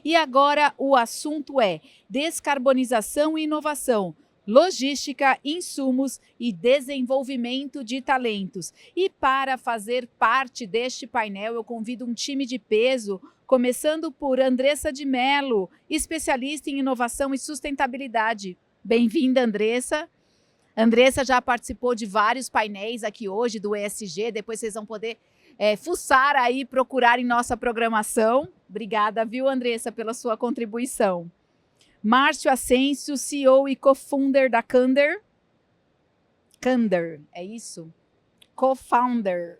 E agora o assunto é descarbonização e inovação, logística, insumos e desenvolvimento de talentos. E para fazer parte deste painel, eu convido um time de peso, começando por Andressa de Mello, especialista em inovação e sustentabilidade. Bem-vinda, Andressa. Andressa já participou de vários painéis aqui hoje do ESG, depois vocês vão poder fuçar aí, procurar em nossa programação. Obrigada, viu, Andressa, pela sua contribuição. Márcio Ascencio, CEO e co-founder da Cander. Cander, é isso? Co-founder.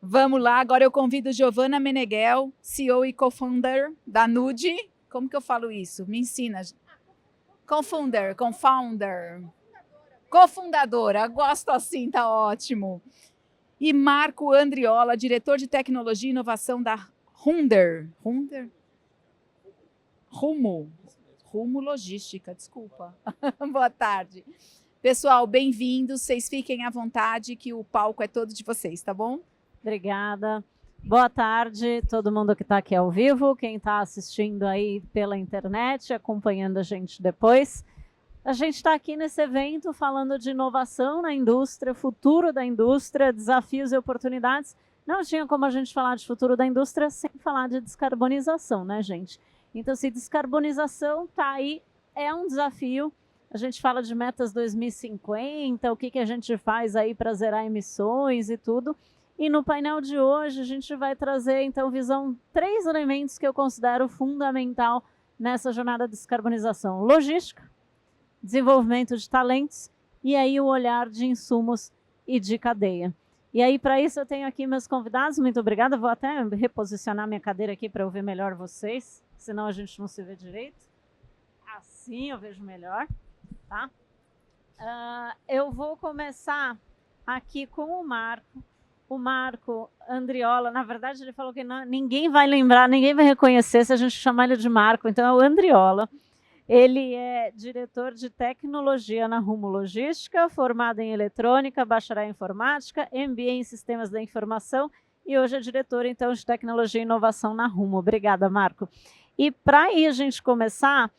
Vamos lá, agora eu convido Giovana Meneghel, CEO e co-founder da Nude. Como que eu falo isso? Me ensina. Co-founder. Cofundadora, gosto assim, tá ótimo. E Marco Andriola, diretor de tecnologia e inovação da Runder. Rumo Logística, desculpa. Boa tarde. Pessoal, bem-vindos, vocês fiquem à vontade que o palco é todo de vocês, tá bom? Obrigada. Boa tarde, todo mundo que está aqui ao vivo, quem está assistindo aí pela internet, acompanhando a gente depois. A gente está aqui nesse evento falando de inovação na indústria, futuro da indústria, desafios e oportunidades. Não tinha como a gente falar de futuro da indústria sem falar de descarbonização, né, gente? Então, se descarbonização está aí, é um desafio. A gente fala de metas 2050, o que a gente faz aí para zerar emissões e tudo. E no painel de hoje a gente vai trazer, então, três elementos que eu considero fundamental nessa jornada de descarbonização. Logística, desenvolvimento de talentos e aí o olhar de insumos e de cadeia. E aí, para isso, eu tenho aqui meus convidados. Muito obrigada. Vou até reposicionar minha cadeira aqui para eu ver melhor vocês, senão a gente não se vê direito. Assim eu vejo melhor, tá? Eu vou começar aqui com o Marco. O Marco Andriola, na verdade, ele falou que ninguém vai lembrar, ninguém vai reconhecer se a gente chamar ele de Marco, então é o Andriola. Ele é diretor de tecnologia na Rumo Logística, formado em eletrônica, bacharel em informática, MBA em sistemas da informação e hoje é diretor, então, de tecnologia e inovação na Rumo. Obrigada, Marco. E para aí a gente começar,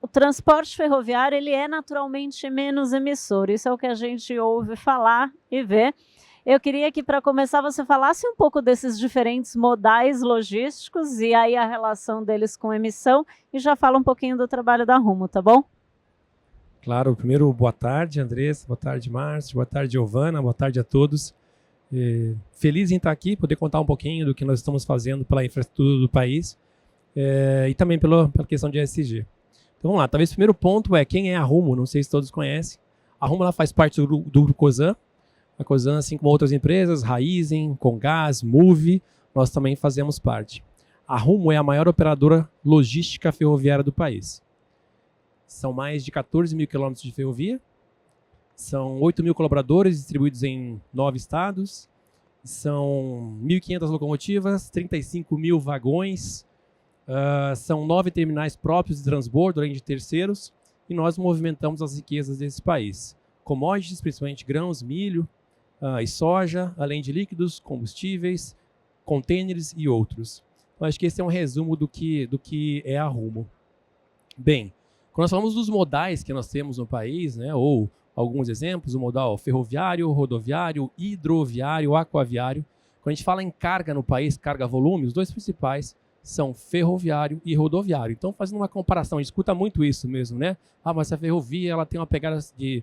o transporte ferroviário ele é naturalmente menos emissor, isso é o que a gente ouve falar e vê. Eu queria que, para começar, você falasse um pouco desses diferentes modais logísticos e aí a relação deles com emissão e já fala um pouquinho do trabalho da Rumo, tá bom? Claro, primeiro, boa tarde, Andressa, boa tarde, Márcio, boa tarde, Giovana, boa tarde a todos. Feliz em estar aqui, poder contar um pouquinho do que nós estamos fazendo pela infraestrutura do país e também pela questão de ESG. Então vamos lá, talvez o primeiro ponto é quem é a Rumo, não sei se todos conhecem. A Rumo ela faz parte do Grupo Cosan. A Cosan, assim como outras empresas, Raizen, Comgás, Moove, nós também fazemos parte. A Rumo é a maior operadora logística ferroviária do país. São mais de 14 mil quilômetros de ferrovia, são 8 mil colaboradores distribuídos em 9 estados, são 1.500 locomotivas, 35 mil vagões, são 9 terminais próprios de transbordo, além de terceiros, e nós movimentamos as riquezas desse país. Commodities, principalmente grãos, milho, e soja, além de líquidos, combustíveis, contêineres e outros. Então, acho que esse é um resumo do que é a Rumo. Bem, quando nós falamos dos modais que nós temos no país, né, ou alguns exemplos, o modal ferroviário, rodoviário, hidroviário, aquaviário. Quando a gente fala em carga no país, carga-volume, os dois principais são ferroviário e rodoviário. Então, fazendo uma comparação, a gente escuta muito isso mesmo, né? Mas a ferrovia ela tem uma pegada de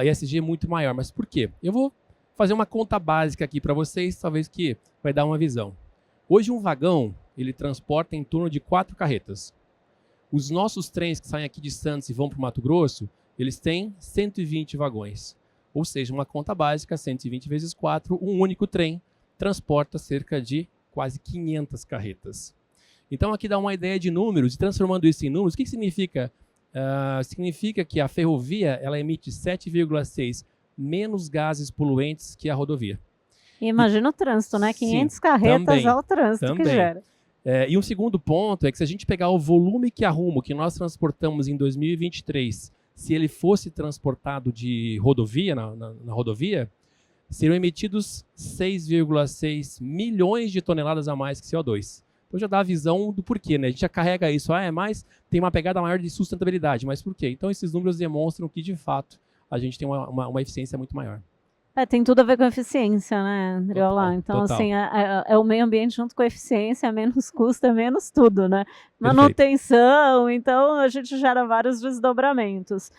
ESG muito maior. Mas por quê? Eu vou fazer uma conta básica aqui para vocês, talvez que vai dar uma visão. Hoje um vagão, ele transporta em torno de 4 carretas. Os nossos trens que saem aqui de Santos e vão para o Mato Grosso, eles têm 120 vagões. Ou seja, uma conta básica, 120 vezes 4, um único trem transporta cerca de quase 500 carretas. Então aqui dá uma ideia de números, e transformando isso em números, o que significa? Significa que a ferrovia ela emite 7,6 menos gases poluentes que a rodovia. Imagina o trânsito, né? 500 Sim, carretas também, é o trânsito que gera. E um segundo ponto é que se a gente pegar o volume que a Rumo, que nós transportamos em 2023, se ele fosse transportado de rodovia, na rodovia, seriam emitidos 6,6 milhões de toneladas a mais que CO2. Então já dá a visão do porquê, né? A gente já carrega isso, mas tem uma pegada maior de sustentabilidade. Mas por quê? Então esses números demonstram que, de fato, a gente tem uma eficiência muito maior. Tem tudo a ver com eficiência, né, Andriola? Então, total. assim, é o meio ambiente junto com a eficiência, menos custo, é menos tudo, né? Manutenção, então a gente gera vários desdobramentos.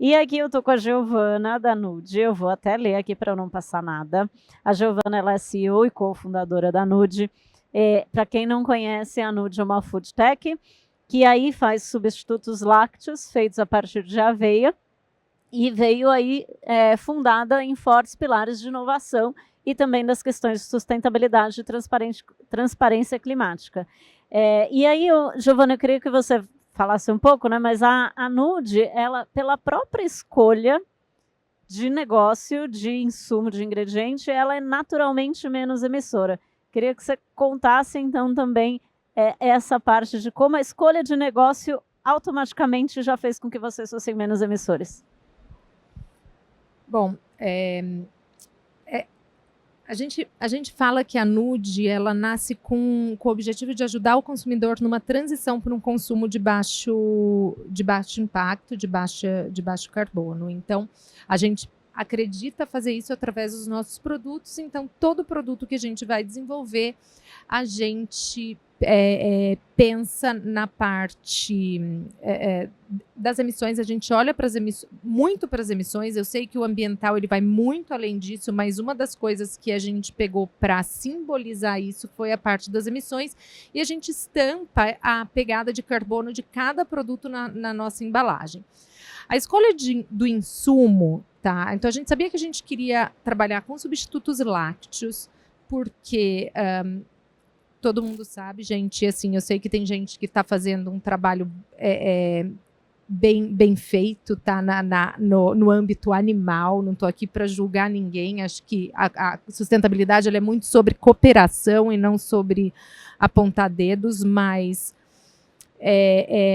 E aqui eu tô com a Giovana, da Nude, eu vou até ler aqui para não passar nada. A Giovana, ela é CEO e cofundadora da Nude. Para quem não conhece, a Nude é uma food tech, que aí faz substitutos lácteos feitos a partir de aveia, e veio aí fundada em fortes pilares de inovação e também das questões de sustentabilidade e transparência climática. E aí, Giovana, eu queria que você falasse um pouco, né? Mas a Nude, ela, pela própria escolha de negócio, de insumo, de ingrediente, ela é naturalmente menos emissora. Queria que você contasse, então, também essa parte de como a escolha de negócio automaticamente já fez com que vocês fossem menos emissores. Bom, a gente fala que a Nude, ela nasce com o objetivo de ajudar o consumidor numa transição para um consumo de baixo impacto, de baixo carbono. Então, a gente acredita fazer isso através dos nossos produtos. Então, todo produto que a gente vai desenvolver, a gente pensa na parte das emissões. A gente olha muito para as emissões. Eu sei que o ambiental ele vai muito além disso, mas uma das coisas que a gente pegou para simbolizar isso foi a parte das emissões, e a gente estampa a pegada de carbono de cada produto na nossa embalagem. A escolha do insumo, tá? Então a gente sabia que a gente queria trabalhar com substitutos lácteos, porque todo mundo sabe, gente, assim, eu sei que tem gente que está fazendo um trabalho bem feito, tá no âmbito animal. Não estou aqui para julgar ninguém. Acho que a sustentabilidade ela é muito sobre cooperação e não sobre apontar dedos, mas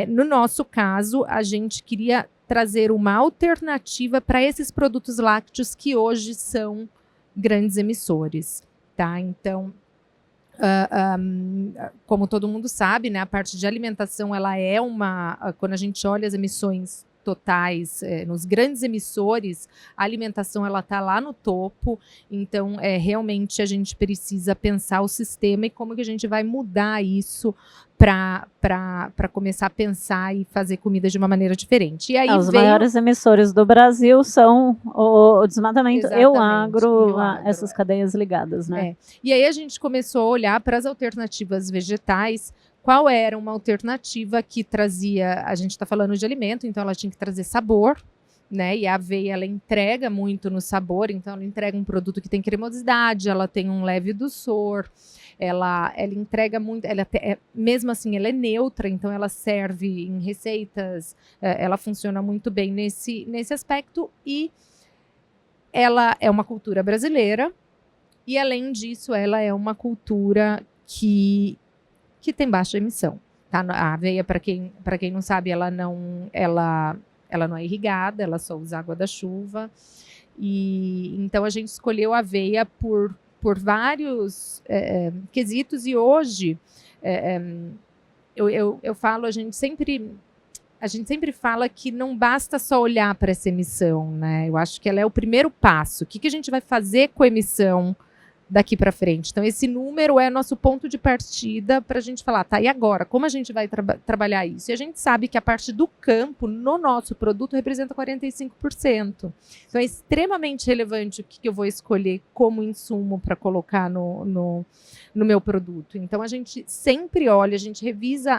no nosso caso, a gente queria trazer uma alternativa para esses produtos lácteos que hoje são grandes emissores, tá? Então, como todo mundo sabe, né, a parte de alimentação, ela é quando a gente olha as emissões totais, nos grandes emissores, a alimentação ela está lá no topo. Então, realmente a gente precisa pensar o sistema e como que a gente vai mudar isso para começar a pensar e fazer comida de uma maneira diferente. E aí os maiores emissores do Brasil são o desmatamento e o agro, essas cadeias ligadas, né? E aí a gente começou a olhar para as alternativas vegetais. Qual era uma alternativa que trazia, a gente está falando de alimento, então ela tinha que trazer sabor, né? E a aveia, ela entrega muito no sabor, então ela entrega um produto que tem cremosidade, ela tem um leve doçor, ela entrega muito, mesmo assim ela é neutra, então ela serve em receitas, ela funciona muito bem nesse aspecto, e ela é uma cultura brasileira, e além disso ela é uma cultura que tem baixa emissão, tá? A aveia, para quem não sabe, ela não é irrigada, ela só usa água da chuva. E então a gente escolheu a aveia por vários quesitos, e hoje eu falo, a gente sempre fala que não basta só olhar para essa emissão, né? Eu acho que ela é o primeiro passo. O que a gente vai fazer com a emissão daqui para frente? Então, esse número é nosso ponto de partida para a gente falar, tá, e agora? Como a gente vai trabalhar isso? E a gente sabe que a parte do campo, no nosso produto, representa 45%. Então, é extremamente relevante o que eu vou escolher como insumo para colocar no meu produto. Então, a gente sempre olha, a gente revisa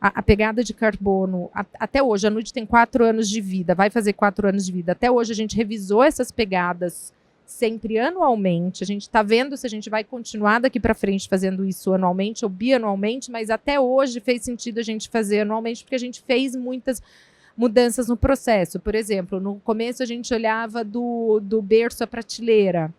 a pegada de carbono. Até hoje, a Nude tem 4 anos de vida, vai fazer 4 anos de vida. Até hoje, a gente revisou essas pegadas sempre anualmente. A gente está vendo se a gente vai continuar daqui para frente fazendo isso anualmente ou bianualmente, mas até hoje fez sentido a gente fazer anualmente, porque a gente fez muitas mudanças no processo. Por exemplo, no começo a gente olhava do berço à prateleira.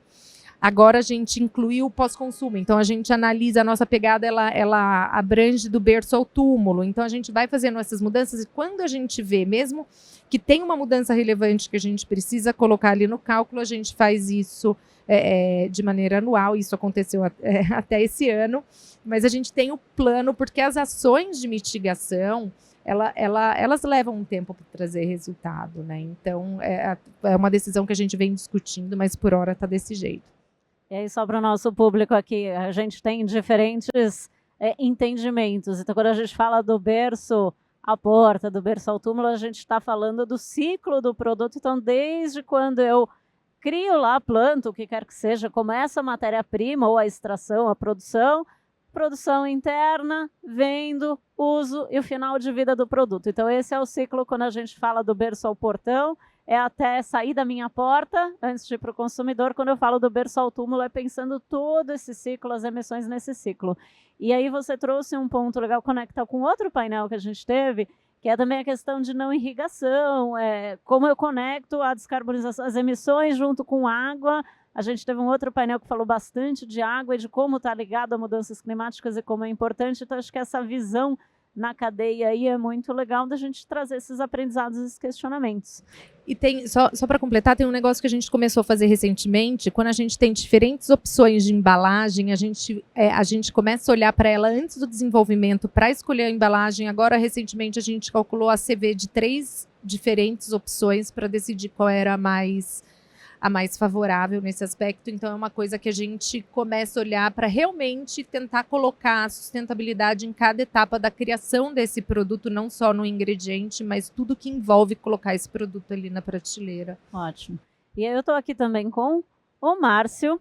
Agora a gente incluiu o pós-consumo, então a gente analisa, a nossa pegada ela abrange do berço ao túmulo, então a gente vai fazendo essas mudanças e quando a gente vê, mesmo que tem uma mudança relevante que a gente precisa colocar ali no cálculo, a gente faz isso de maneira anual, isso aconteceu até esse ano, mas a gente tem o plano, porque as ações de mitigação, elas levam um tempo para trazer resultado, né? Então, é uma decisão que a gente vem discutindo, mas por hora está desse jeito. E aí, só para o nosso público aqui, a gente tem diferentes entendimentos. Então, quando a gente fala do berço à porta, do berço ao túmulo, a gente está falando do ciclo do produto. Então, desde quando eu crio lá, planto, o que quer que seja, começa a matéria-prima ou a extração, a produção interna, vendo, uso e o final de vida do produto. Então, esse é o ciclo quando a gente fala do berço ao portão, é até sair da minha porta, antes de ir para o consumidor. Quando eu falo do berço ao túmulo, é pensando todo esse ciclo, as emissões nesse ciclo. E aí você trouxe um ponto legal, conecta com outro painel que a gente teve, que é também a questão de não irrigação, como eu conecto a descarbonização, as emissões junto com água. A gente teve um outro painel que falou bastante de água e de como está ligado a mudanças climáticas e como é importante. Então, acho que essa visão na cadeia aí é muito legal da gente trazer esses aprendizados e esses questionamentos. E tem, só para completar, tem um negócio que a gente começou a fazer recentemente, quando a gente tem diferentes opções de embalagem, a gente começa a olhar para ela antes do desenvolvimento para escolher a embalagem. Agora, recentemente, a gente calculou a CV de 3 diferentes opções para decidir qual era a mais favorável nesse aspecto. Então, é uma coisa que a gente começa a olhar para realmente tentar colocar a sustentabilidade em cada etapa da criação desse produto, não só no ingrediente, mas tudo que envolve colocar esse produto ali na prateleira. Ótimo. E eu estou aqui também com o Márcio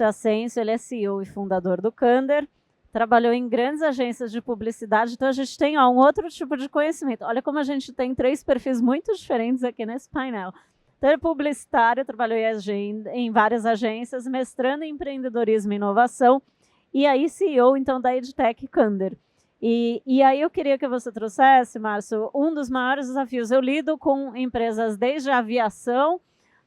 Ascencio, ele é CEO e fundador do Kander, trabalhou em grandes agências de publicidade, então a gente tem um outro tipo de conhecimento. Olha como a gente tem 3 perfis muito diferentes aqui nesse painel. Então, é publicitário, trabalhou em várias agências, mestrando em empreendedorismo e inovação, e aí CEO, então, da EdTech Kander. E aí eu queria que você trouxesse, Márcio, um dos maiores desafios. Eu lido com empresas desde a aviação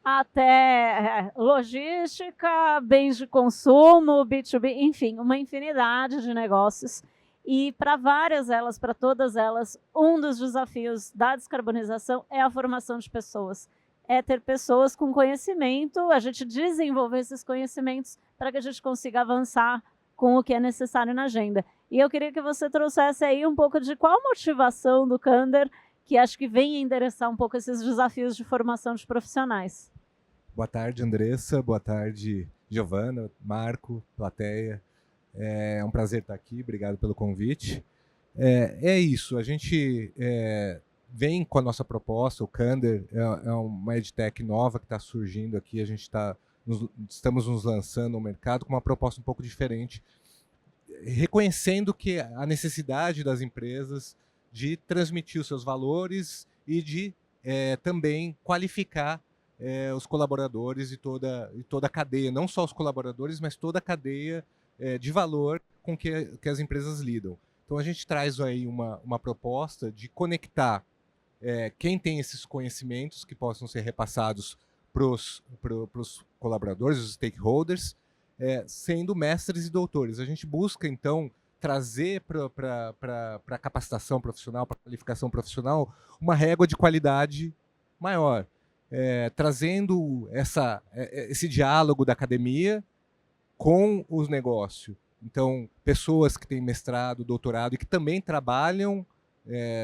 até logística, bens de consumo, B2B, enfim, uma infinidade de negócios. E para várias delas, para todas elas, um dos desafios da descarbonização é a formação de pessoas. É ter pessoas com conhecimento, a gente desenvolver esses conhecimentos para que a gente consiga avançar com o que é necessário na agenda. E eu queria que você trouxesse aí um pouco de qual a motivação do Kander, que acho que vem endereçar um pouco esses desafios de formação de profissionais. Boa tarde, Andressa. Boa tarde, Giovana, Marco, plateia. É um prazer estar aqui. Obrigado pelo convite. É isso. A gente vem com a nossa proposta. O Kander é uma edtech nova que está surgindo aqui. A gente estamos nos lançando no mercado com uma proposta um pouco diferente, reconhecendo que a necessidade das empresas de transmitir os seus valores e de também qualificar os colaboradores e toda a cadeia, não só os colaboradores, mas toda a cadeia de valor com que as empresas lidam. Então a gente traz aí uma proposta de conectar quem tem esses conhecimentos que possam ser repassados para os colaboradores, os stakeholders, sendo mestres e doutores. A gente busca, então, trazer para a capacitação profissional, para a qualificação profissional, uma régua de qualidade maior, trazendo esse diálogo da academia com os negócios. Então, pessoas que têm mestrado, doutorado e que também trabalham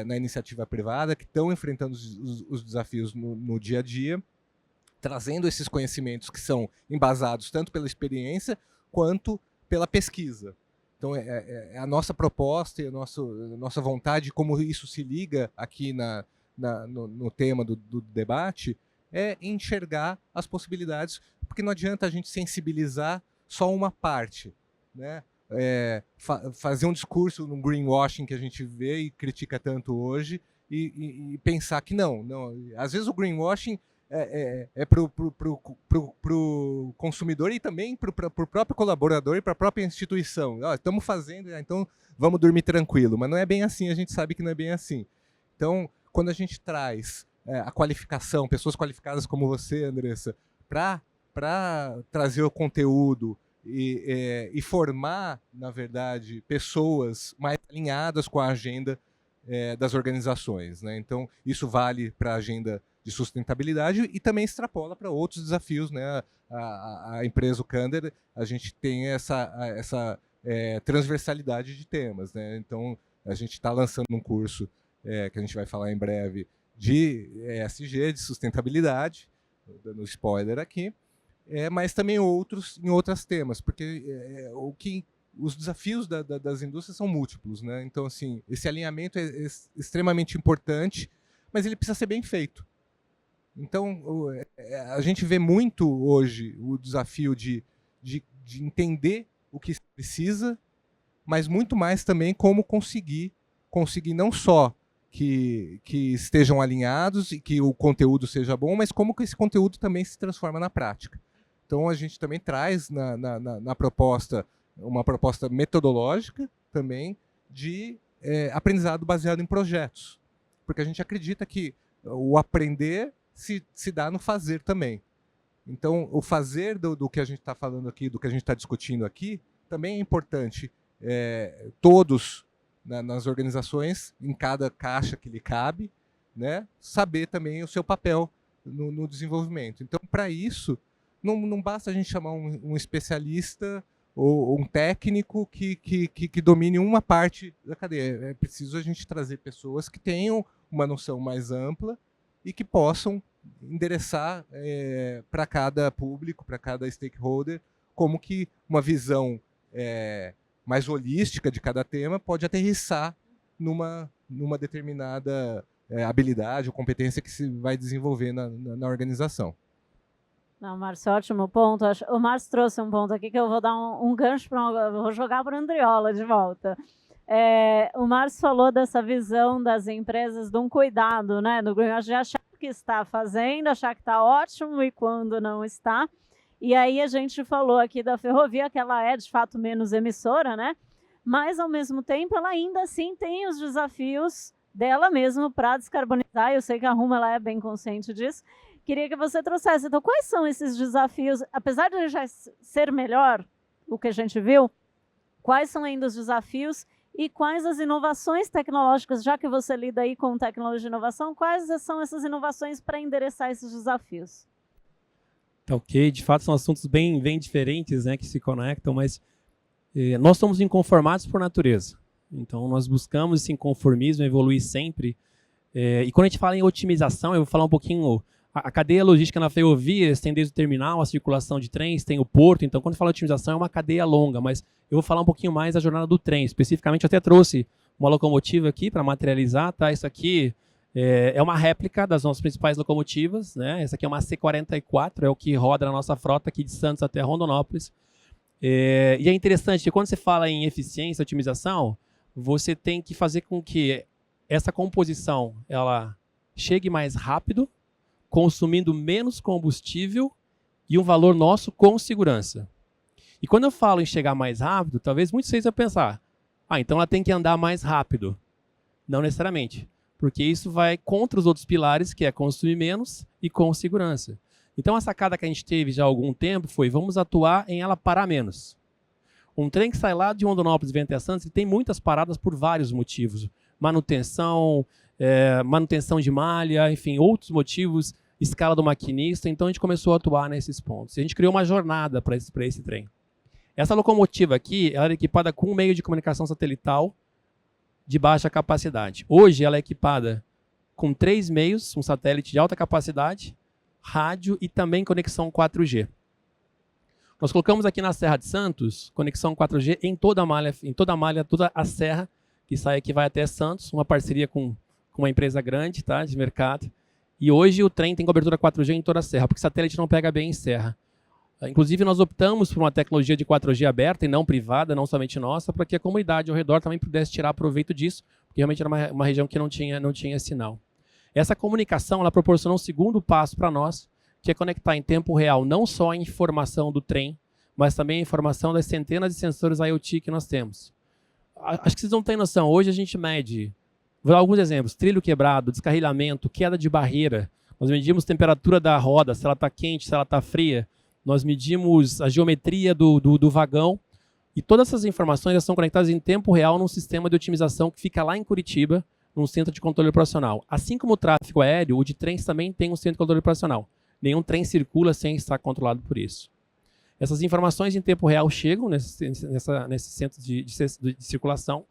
na iniciativa privada, que estão enfrentando os desafios no dia a dia, trazendo esses conhecimentos que são embasados tanto pela experiência quanto pela pesquisa. Então, a nossa proposta e a nossa vontade, como isso se liga aqui no tema do debate, é enxergar as possibilidades, porque não adianta a gente sensibilizar só uma parte, né? Fazer um discurso no greenwashing que a gente vê e critica tanto hoje e pensar que não. Às vezes o greenwashing para o consumidor e também para o próprio colaborador e para a própria instituição. Estamos fazendo, então vamos dormir tranquilo. Mas não é bem assim, a gente sabe que não é bem assim. Então, quando a gente traz a qualificação, pessoas qualificadas como você, Andressa, para para trazer o conteúdo e formar, na verdade, pessoas mais alinhadas com a agenda das organizações, né? Então, isso vale para a agenda de sustentabilidade e também extrapola para outros desafios, né? A empresa, o Candler, a gente tem essa transversalidade de temas, né? Então, a gente está lançando um curso que a gente vai falar em breve de ESG, de sustentabilidade, dando spoiler aqui, mas também em outros temas, porque os desafios das indústrias são múltiplos, né? Então, assim, esse alinhamento é extremamente importante, mas ele precisa ser bem feito. Então, a gente vê muito hoje o desafio de entender o que se precisa, mas muito mais também como conseguir não só que estejam alinhados e que o conteúdo seja bom, mas como que esse conteúdo também se transforma na prática. Então, a gente também traz na proposta uma proposta metodológica também de aprendizado baseado em projetos, porque a gente acredita que o aprender se dá no fazer também. Então, o fazer do que a gente está falando aqui, do que a gente está discutindo aqui, também é importante. Todos nas organizações, em cada caixa que lhe cabe, né, saber também o seu papel no desenvolvimento. Então, para isso, não basta a gente chamar um especialista ou um técnico que domine uma parte da cadeia. É preciso a gente trazer pessoas que tenham uma noção mais ampla e que possam endereçar para cada público, para cada stakeholder, como que uma visão mais holística de cada tema pode aterrissar numa determinada habilidade ou competência que se vai desenvolver na organização. Não, Márcio, ótimo ponto. O Márcio trouxe um ponto aqui que eu vou dar um gancho, vou jogar para o Andriola de volta. O Márcio falou dessa visão das empresas de um cuidado, né, de achar que está fazendo, achar que está ótimo e quando não está. E aí a gente falou aqui da ferrovia, que ela é de fato menos emissora, né? Mas ao mesmo tempo ela ainda assim tem os desafios dela mesma para descarbonizar. Eu sei que a Rumo ela é bem consciente disso. Queria que você trouxesse, então, quais são esses desafios, apesar de já ser melhor o que a gente viu, quais são ainda os desafios e quais as inovações tecnológicas, já que você lida aí com tecnologia e inovação, quais são essas inovações para endereçar esses desafios? Tá ok, de fato são assuntos bem diferentes, né, que se conectam, mas nós somos inconformados por natureza. Então nós buscamos esse inconformismo, evoluir sempre. E quando a gente fala em otimização, eu vou falar um pouquinho. A cadeia logística na ferrovia tem desde o terminal, a circulação de trens, tem o porto. Então, quando fala otimização, é uma cadeia longa, mas eu vou falar um pouquinho mais da jornada do trem. Especificamente, eu até trouxe uma locomotiva aqui para materializar. Tá? Isso aqui é uma réplica das nossas principais locomotivas. Né? Essa aqui é uma C44, é o que roda na nossa frota aqui de Santos até Rondonópolis. E é interessante que quando você fala em eficiência, otimização, você tem que fazer com que essa composição ela chegue mais rápido, consumindo menos combustível e um valor nosso com segurança. E quando eu falo em chegar mais rápido, talvez muitos de vocês vão pensar, então ela tem que andar mais rápido. Não necessariamente, porque isso vai contra os outros pilares, que é consumir menos e com segurança. Então a sacada que a gente teve já há algum tempo foi, vamos atuar em ela parar menos. Um trem que sai lá de Rondonópolis e vem até Santos, tem muitas paradas por vários motivos. Manutenção de malha, enfim, outros motivos, escala do maquinista. Então a gente começou a atuar nesses pontos. A gente criou uma jornada para esse trem. Essa locomotiva aqui, ela era equipada com um meio de comunicação satelital de baixa capacidade. Hoje ela é equipada com 3 meios, um satélite de alta capacidade, rádio e também conexão 4G. Nós colocamos aqui na Serra de Santos conexão 4G em toda a malha, toda a serra que sai aqui vai até Santos, uma parceria com uma empresa grande, tá, de mercado. E hoje o trem tem cobertura 4G em toda a serra, porque satélite não pega bem em serra. Inclusive nós optamos por uma tecnologia de 4G aberta e não privada, não somente nossa, para que a comunidade ao redor também pudesse tirar proveito disso, porque realmente era uma região que não tinha sinal. Essa comunicação ela proporcionou um segundo passo para nós, que é conectar em tempo real não só a informação do trem, mas também a informação das centenas de sensores IoT que nós temos. Acho que vocês não têm noção, hoje a gente mede, vou dar alguns exemplos, trilho quebrado, descarrilhamento, queda de barreira, nós medimos a temperatura da roda, se ela está quente, se ela está fria, nós medimos a geometria do vagão, e todas essas informações já são conectadas em tempo real num sistema de otimização que fica lá em Curitiba, num centro de controle operacional. Assim como o tráfego aéreo, o de trens também tem um centro de controle operacional. Nenhum trem circula sem estar controlado por isso. Essas informações em tempo real chegam nesse centro de circulação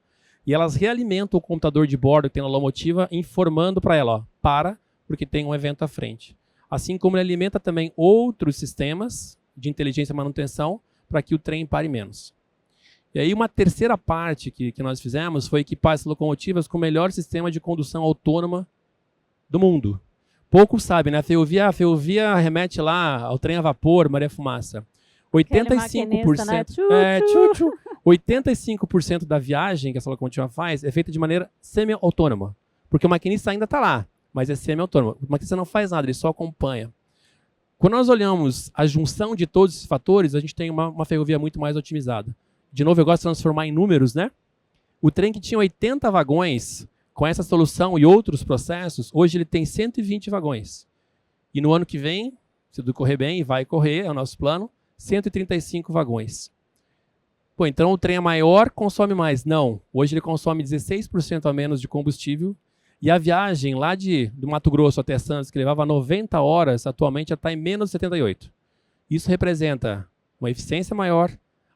e elas realimentam o computador de bordo que tem na locomotiva, informando para ela, ó, para, porque tem um evento à frente. Assim como ele alimenta também outros sistemas de inteligência e manutenção para que o trem pare menos. E aí uma terceira parte que nós fizemos foi equipar essas locomotivas com o melhor sistema de condução autônoma do mundo. Poucos sabem, né? A ferrovia remete lá ao trem a vapor, maré fumaça. 85%, né? 85% da viagem que essa locomotiva faz é feita de maneira semi-autônoma. Porque o maquinista ainda está lá, mas é semi-autônomo. O maquinista não faz nada, ele só acompanha. Quando nós olhamos a junção de todos esses fatores, a gente tem uma ferrovia muito mais otimizada. De novo, eu gosto de transformar em números, né? O trem que tinha 80 vagões, com essa solução e outros processos, hoje ele tem 120 vagões. E no ano que vem, se tudo correr bem, e vai correr, é o nosso plano, 135 vagões. Pô, então o trem é maior, consome mais. Não, hoje ele consome 16% a menos de combustível. E a viagem lá do Mato Grosso até Santos, que levava 90 horas, atualmente já está em menos de 78. Isso representa uma eficiência maior,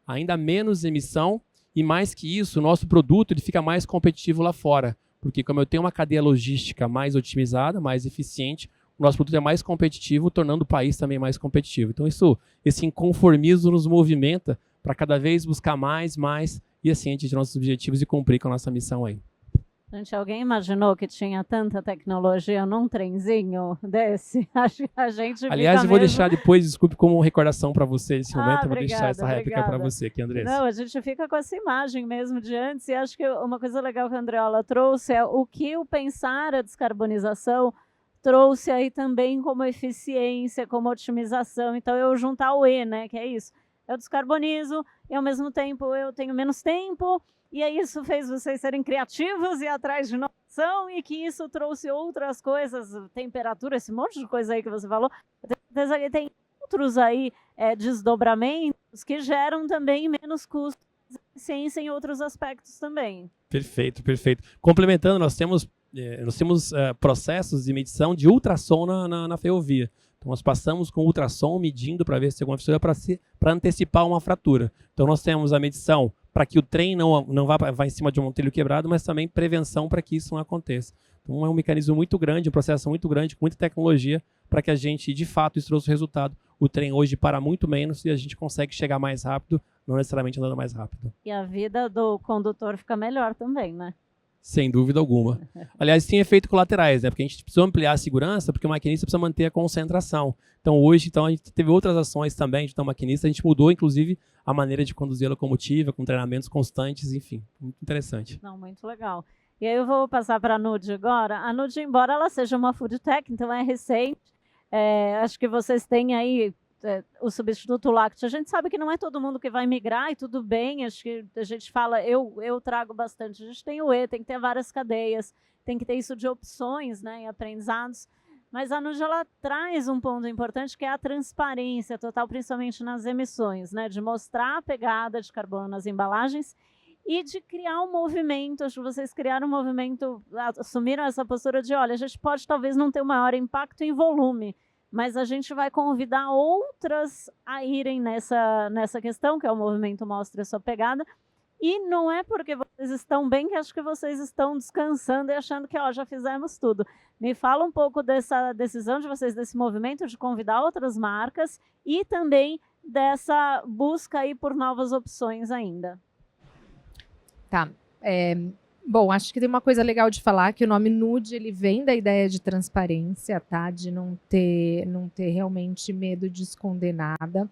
ainda menos emissão, e mais que isso, o nosso produto ele fica mais competitivo lá fora. Porque como eu tenho uma cadeia logística mais otimizada, mais eficiente, o nosso produto é mais competitivo, tornando o país também mais competitivo. Então esse inconformismo nos movimenta para cada vez buscar mais, e assim atingir nossos objetivos e cumprir com a nossa missão aí. Gente, alguém imaginou que tinha tanta tecnologia num trenzinho desse? Acho que a gente Aliás, fica eu vou mesmo... deixar depois, desculpe, como recordação para você esse momento, eu vou obrigada, deixar essa réplica para obrigada. você aqui, Andressa. Não, a gente fica com essa imagem mesmo de antes, e acho que uma coisa legal que a Andreola trouxe é o que o pensar a descarbonização trouxe aí também como eficiência, como otimização. Então, eu juntar o E, né, que é isso. Eu descarbonizo e, ao mesmo tempo, eu tenho menos tempo, e aí isso fez vocês serem criativos e atrás de inovação, e que isso trouxe outras coisas, temperatura, esse monte de coisa aí que você falou. Eu tenho certeza que tem outros aí desdobramentos que geram também menos custo e eficiência em outros aspectos também. Perfeito, perfeito. Complementando, nós temos processos de medição de ultrassom na ferrovia. Então, nós passamos com ultrassom medindo para ver se tem alguma fissura para antecipar uma fratura. Então, nós temos a medição para que o trem não vá em cima de um trilho quebrado, mas também prevenção para que isso não aconteça. Então, é um mecanismo muito grande, um processo muito grande, com muita tecnologia, para que a gente, de fato, isso trouxe o resultado. O trem hoje para muito menos e a gente consegue chegar mais rápido, não necessariamente andando mais rápido. E a vida do condutor fica melhor também, né? Sem dúvida alguma. Aliás, tem efeitos colaterais, né? Porque a gente precisa ampliar a segurança, porque o maquinista precisa manter a concentração. Então, hoje, a gente teve outras ações também de maquinista, a gente mudou, inclusive, a maneira de conduzir a locomotiva, com treinamentos constantes, enfim. Muito interessante. Não, muito legal. E aí eu vou passar para a Nud agora. A Nud, embora ela seja uma food tech, então é recente, acho que vocês têm aí o substituto lácteo. A gente sabe que não é todo mundo que vai migrar e tudo bem, acho que a gente fala, eu trago bastante, a gente tem o E, tem que ter várias cadeias, tem que ter isso de opções, né, e aprendizados, mas a Nud, ela traz um ponto importante que é a transparência total, principalmente nas emissões, né, de mostrar a pegada de carbono nas embalagens e de criar um movimento. Acho que vocês criaram um movimento, assumiram essa postura de, olha, a gente pode talvez não ter o maior impacto em volume, mas a gente vai convidar outras a irem nessa questão, que é o movimento Mostre a Sua Pegada, e não é porque vocês estão bem que acho que vocês estão descansando e achando que já fizemos tudo. Me fala um pouco dessa decisão de vocês, desse movimento de convidar outras marcas e também dessa busca aí por novas opções ainda. Tá. Bom, acho que tem uma coisa legal de falar, que o nome Nud, ele vem da ideia de transparência, tá? De não ter realmente medo de esconder nada.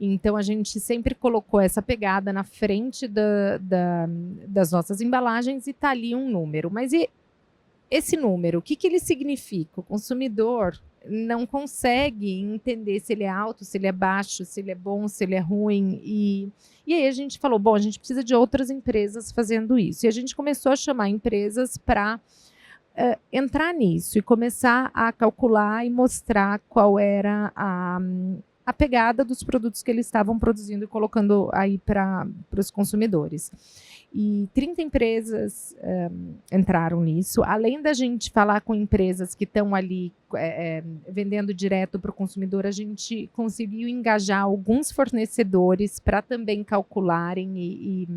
Então, a gente sempre colocou essa pegada na frente das nossas embalagens e tá ali um número. Mas e esse número, o que ele significa? O consumidor não consegue entender se ele é alto, se ele é baixo, se ele é bom, se ele é ruim. E aí a gente falou, bom, a gente precisa de outras empresas fazendo isso. E a gente começou a chamar empresas para entrar nisso e começar a calcular e mostrar qual era a pegada dos produtos que eles estavam produzindo e colocando aí para os consumidores. E 30 empresas entraram nisso. Além da gente falar com empresas que estão ali vendendo direto para o consumidor, a gente conseguiu engajar alguns fornecedores para também calcularem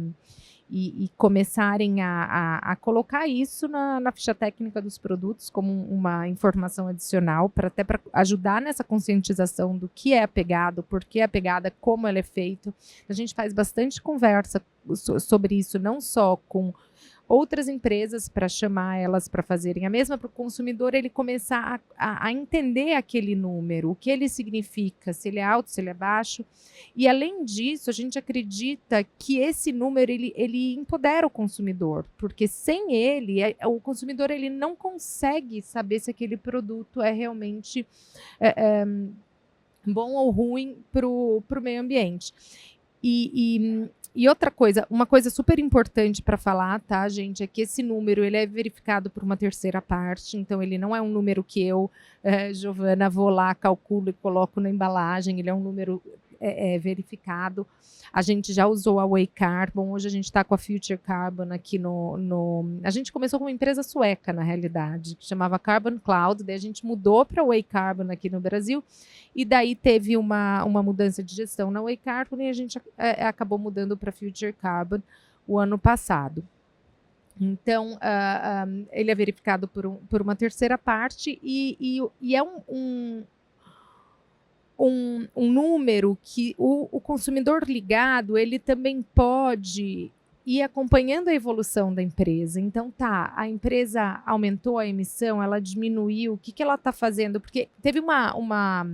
e começarem a colocar isso na ficha técnica dos produtos como uma informação adicional, para ajudar nessa conscientização do que é a pegada, por que é a pegada, como ela é feita. A gente faz bastante conversa sobre isso, não só com outras empresas para chamar elas para fazerem a mesma, para o consumidor ele começar a entender aquele número, o que ele significa, se ele é alto, se ele é baixo. E além disso, a gente acredita que esse número ele empodera o consumidor, porque sem ele, o consumidor ele não consegue saber se aquele produto é realmente bom ou ruim para o meio ambiente. E outra coisa, uma coisa super importante para falar, tá, gente, é que esse número ele é verificado por uma terceira parte, então ele não é um número que eu, Giovana, vou lá, calculo e coloco na embalagem, ele é um número verificado. A gente já usou a Way Carbon, hoje a gente está com a Future Carbon aqui A gente começou com uma empresa sueca, na realidade, que chamava Carbon Cloud, daí a gente mudou para a Way Carbon aqui no Brasil, e daí teve uma mudança de gestão na Way Carbon e a gente acabou mudando para a Future Carbon o ano passado. Então, ele é verificado por uma terceira parte e é um número que o consumidor ligado ele também pode ir acompanhando a evolução da empresa. Então, a empresa aumentou a emissão, ela diminuiu, o que ela está fazendo? Porque teve uma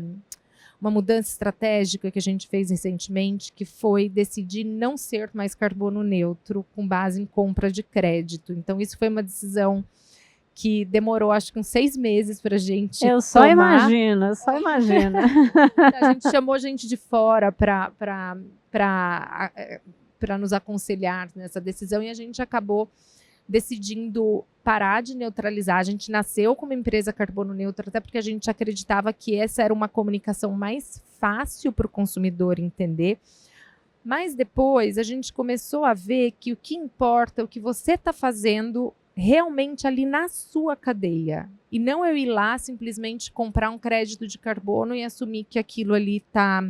mudança estratégica que a gente fez recentemente, que foi decidir não ser mais carbono neutro com base em compra de crédito. Então, isso foi uma decisão que demorou, acho que uns 6 meses para a gente tomar. Eu só imagino. A gente chamou gente de fora para nos aconselhar nessa decisão e a gente acabou decidindo parar de neutralizar. A gente nasceu como empresa carbono neutra, até porque a gente acreditava que essa era uma comunicação mais fácil para o consumidor entender. Mas depois a gente começou a ver que o que importa é o que você está fazendo realmente ali na sua cadeia. E não eu ir lá simplesmente comprar um crédito de carbono e assumir que aquilo ali tá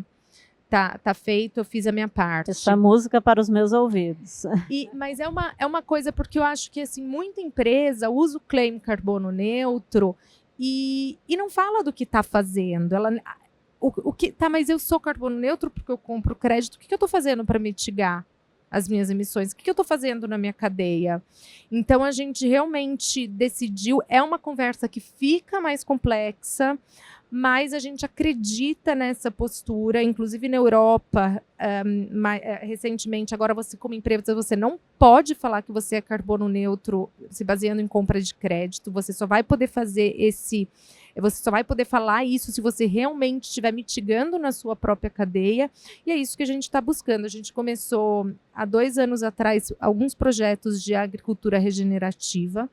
feito, eu fiz a minha parte. Essa música para os meus ouvidos. Mas é uma coisa, porque eu acho que assim, muita empresa usa o claim carbono neutro e não fala do que está fazendo. Mas eu sou carbono neutro porque eu compro crédito. O que eu estou fazendo para mitigar as minhas emissões? O que eu estou fazendo na minha cadeia? Então, a gente realmente decidiu, é uma conversa que fica mais complexa, mas a gente acredita nessa postura, inclusive na Europa, recentemente, agora você como empresa, você não pode falar que você é carbono neutro se baseando em compra de crédito, você só vai poder você só vai poder falar isso se você realmente estiver mitigando na sua própria cadeia, e é isso que a gente está buscando. A gente começou, há 2 anos atrás, alguns projetos de agricultura regenerativa,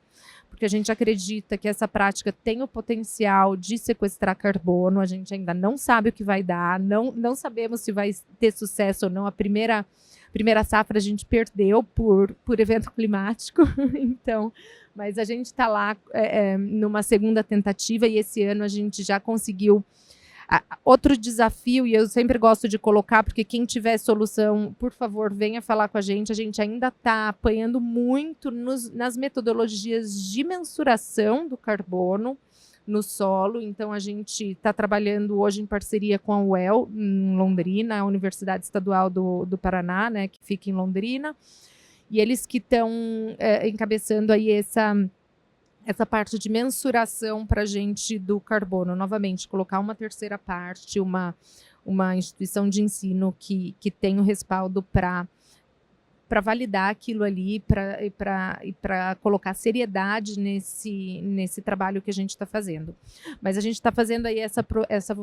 porque a gente acredita que essa prática tem o potencial de sequestrar carbono, a gente ainda não sabe o que vai dar, não sabemos se vai ter sucesso ou não. A primeira safra a gente perdeu por evento climático, então, mas a gente está lá numa segunda tentativa e esse ano a gente já conseguiu. Outro desafio, e eu sempre gosto de colocar, porque quem tiver solução, por favor, venha falar com a gente ainda está apanhando muito nas metodologias de mensuração do carbono no solo. Então, a gente está trabalhando hoje em parceria com a UEL, em Londrina, a Universidade Estadual do Paraná, né, que fica em Londrina, e eles que estão encabeçando aí essa parte de mensuração para a gente do carbono. Novamente, colocar uma terceira parte, uma instituição de ensino que tem o respaldo para validar aquilo ali e para colocar seriedade nesse trabalho que a gente está fazendo. Mas a gente está fazendo aí essa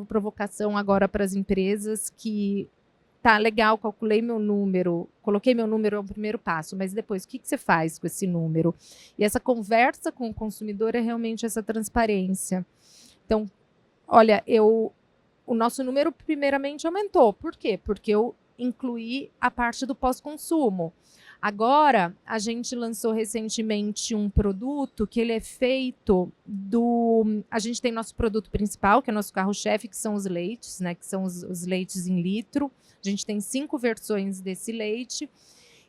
provocação agora para as empresas que tá, legal, calculei meu número, coloquei meu número, é o primeiro passo, mas depois, o que você faz com esse número? E essa conversa com o consumidor é realmente essa transparência. Então, olha, eu o nosso número primeiramente aumentou. Por quê? Porque eu incluí a parte do pós-consumo. Agora, a gente lançou recentemente um produto que ele é feito do... A gente tem nosso produto principal, que é nosso carro-chefe, que são os leites, né? Que são os leites em litro. A gente tem 5 versões desse leite.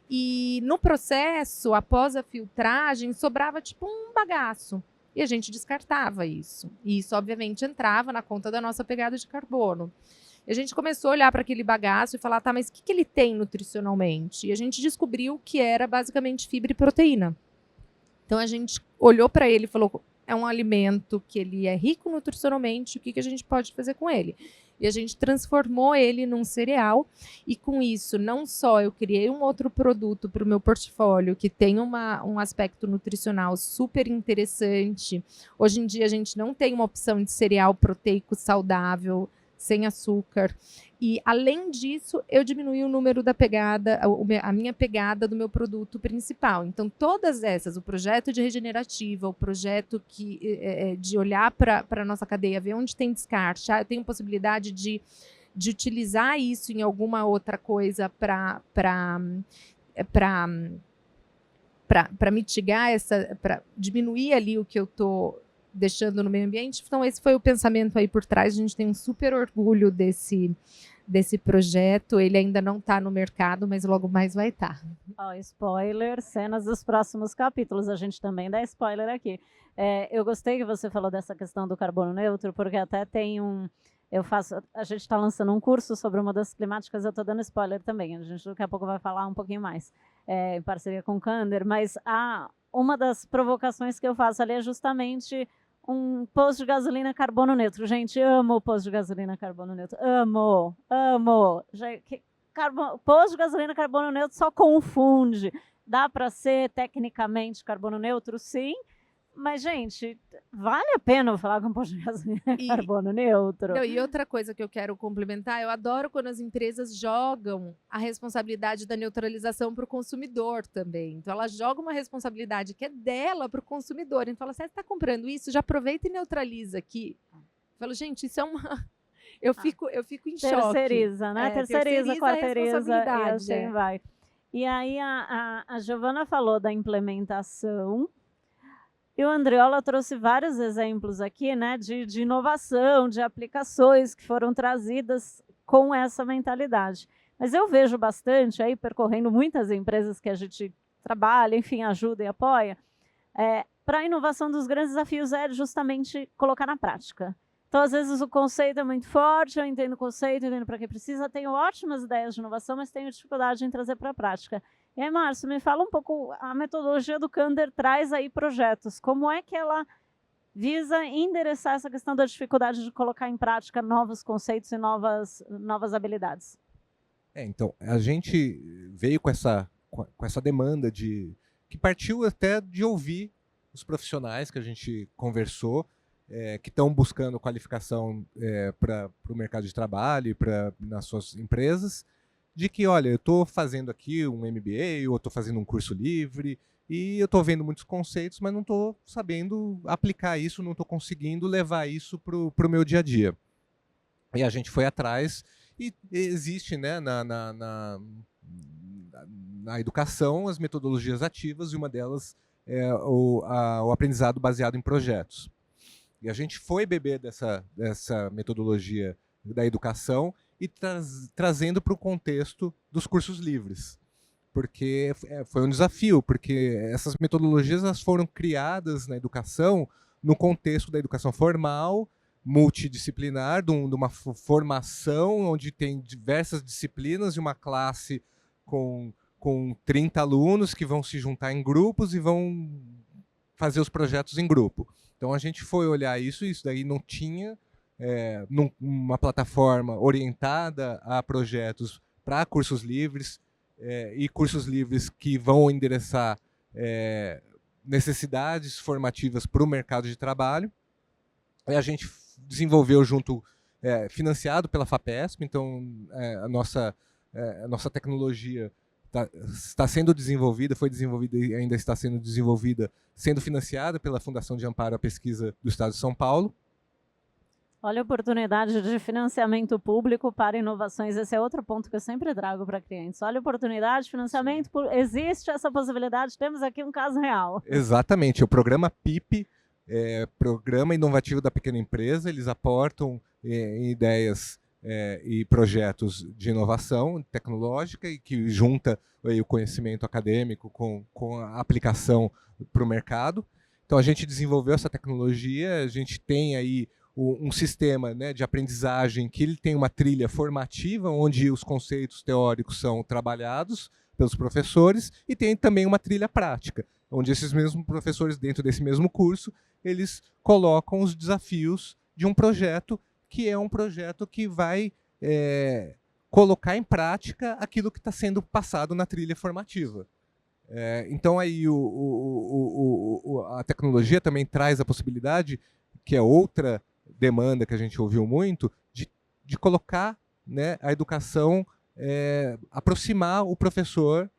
E no processo, após a filtragem, sobrava tipo um bagaço. E a gente descartava isso. E isso, obviamente, entrava na conta da nossa pegada de carbono. E a gente começou a olhar para aquele bagaço e falar, tá, mas o que ele tem nutricionalmente? E a gente descobriu que era basicamente fibra e proteína. Então a gente olhou para ele e falou, é um alimento que ele é rico nutricionalmente, o que a gente pode fazer com ele? E a gente transformou ele num cereal, e com isso, não só eu criei um outro produto para o meu portfólio, que tem um aspecto nutricional super interessante. Hoje em dia a gente não tem uma opção de cereal proteico saudável, sem açúcar. E, além disso, eu diminui o número da pegada, a minha pegada do meu produto principal. Então, todas essas, o projeto de regenerativa, o projeto de olhar para a nossa cadeia, ver onde tem descarte, eu tenho possibilidade de utilizar isso em alguma outra coisa para mitigar para diminuir ali o que eu estou deixando no meio ambiente. Então, esse foi o pensamento aí por trás. A gente tem um super orgulho desse projeto. Ele ainda não está no mercado, mas logo mais vai estar. Spoiler, cenas dos próximos capítulos. A gente também dá spoiler aqui. Eu gostei que você falou dessa questão do carbono neutro, porque até tem a gente está lançando um curso sobre mudanças climáticas, eu estou dando spoiler também, a gente daqui a pouco vai falar um pouquinho mais, em parceria com o Kander, mas uma das provocações que eu faço ali é justamente um posto de gasolina carbono neutro. Gente, amo o posto de gasolina carbono neutro. Amo. Posto de gasolina carbono neutro só confunde. Dá para ser tecnicamente carbono neutro? Sim. Mas, gente, vale a pena falar com posto de gasolina carbono neutro? Não, e outra coisa que eu quero complementar, eu adoro quando as empresas jogam a responsabilidade da neutralização para o consumidor também. Então, ela joga uma responsabilidade que é dela para o consumidor. Então, ela você está comprando isso, já aproveita e neutraliza aqui. Eu falo, gente, isso é uma... Eu fico em choque. Terceiriza, né? Terceiriza, quarteiriza, e assim vai. E aí, a Giovana falou da implementação. E o Andriola trouxe vários exemplos aqui, né, de inovação, de aplicações que foram trazidas com essa mentalidade. Mas eu vejo bastante, aí percorrendo muitas empresas que a gente trabalha, enfim, ajuda e apoia, para a inovação dos grandes desafios é justamente colocar na prática. Então, às vezes, o conceito é muito forte, eu entendo o conceito, entendo para que precisa, tenho ótimas ideias de inovação, mas tenho dificuldade em trazer para a prática. E aí, Márcio, me fala um pouco, a metodologia do Kander traz aí projetos, como é que ela visa endereçar essa questão da dificuldade de colocar em prática novos conceitos e novas habilidades? Então, a gente veio com essa demanda que partiu até de ouvir os profissionais que a gente conversou, que estão buscando qualificação para o mercado de trabalho e nas suas empresas, de que, olha, eu estou fazendo aqui um MBA, ou estou fazendo um curso livre, e eu estou vendo muitos conceitos, mas não estou sabendo aplicar isso, não estou conseguindo levar isso para o meu dia a dia. E a gente foi atrás, e existe, né, na educação as metodologias ativas, e uma delas é o aprendizado baseado em projetos. E a gente foi beber dessa metodologia da educação e trazendo para o contexto dos cursos livres. Porque foi um desafio, porque essas metodologias elas foram criadas na educação no contexto da educação formal, multidisciplinar, de uma formação onde tem diversas disciplinas e uma classe com 30 alunos que vão se juntar em grupos e vão fazer os projetos em grupo. Então a gente foi olhar isso daí não tinha uma plataforma orientada a projetos para cursos livres e cursos livres que vão endereçar necessidades formativas para o mercado de trabalho. E a gente desenvolveu financiado pela FAPESP, então a nossa tecnologia está sendo desenvolvida, foi desenvolvida e ainda está sendo desenvolvida, sendo financiada pela Fundação de Amparo à Pesquisa do Estado de São Paulo. Olha a oportunidade de financiamento público para inovações. Esse é outro ponto que eu sempre trago para clientes. Olha a oportunidade de financiamento. Existe essa possibilidade. Temos aqui um caso real. Exatamente. O programa PIP, Programa Inovativo da Pequena Empresa, eles aportam em ideias e projetos de inovação tecnológica e que junta o conhecimento acadêmico com a aplicação para o mercado. Então a gente desenvolveu essa tecnologia, a gente tem aí um sistema, né, de aprendizagem que ele tem uma trilha formativa, onde os conceitos teóricos são trabalhados pelos professores, e tem também uma trilha prática, onde esses mesmos professores, dentro desse mesmo curso, eles colocam os desafios de um projeto, que é um projeto que vai colocar em prática aquilo que está sendo passado na trilha formativa. Então aí a tecnologia também traz a possibilidade, que é outra demanda que a gente ouviu muito, de colocar, né, a educação, aproximar o professor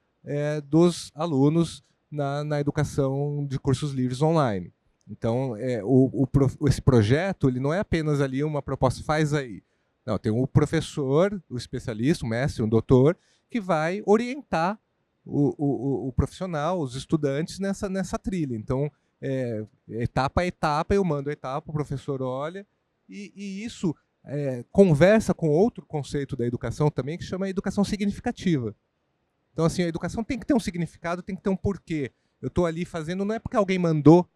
dos alunos na educação de cursos livres online. Então, esse projeto ele não é apenas ali uma proposta, faz aí. Não, tem o professor, o especialista, o mestre, o doutor, que vai orientar o profissional, os estudantes nessa trilha. Então, etapa a etapa, eu mando a etapa, o professor olha, e isso conversa com outro conceito da educação também, que chama educação significativa. Então, assim, a educação tem que ter um significado, tem que ter um porquê. Eu estou ali fazendo, não é porque alguém mandou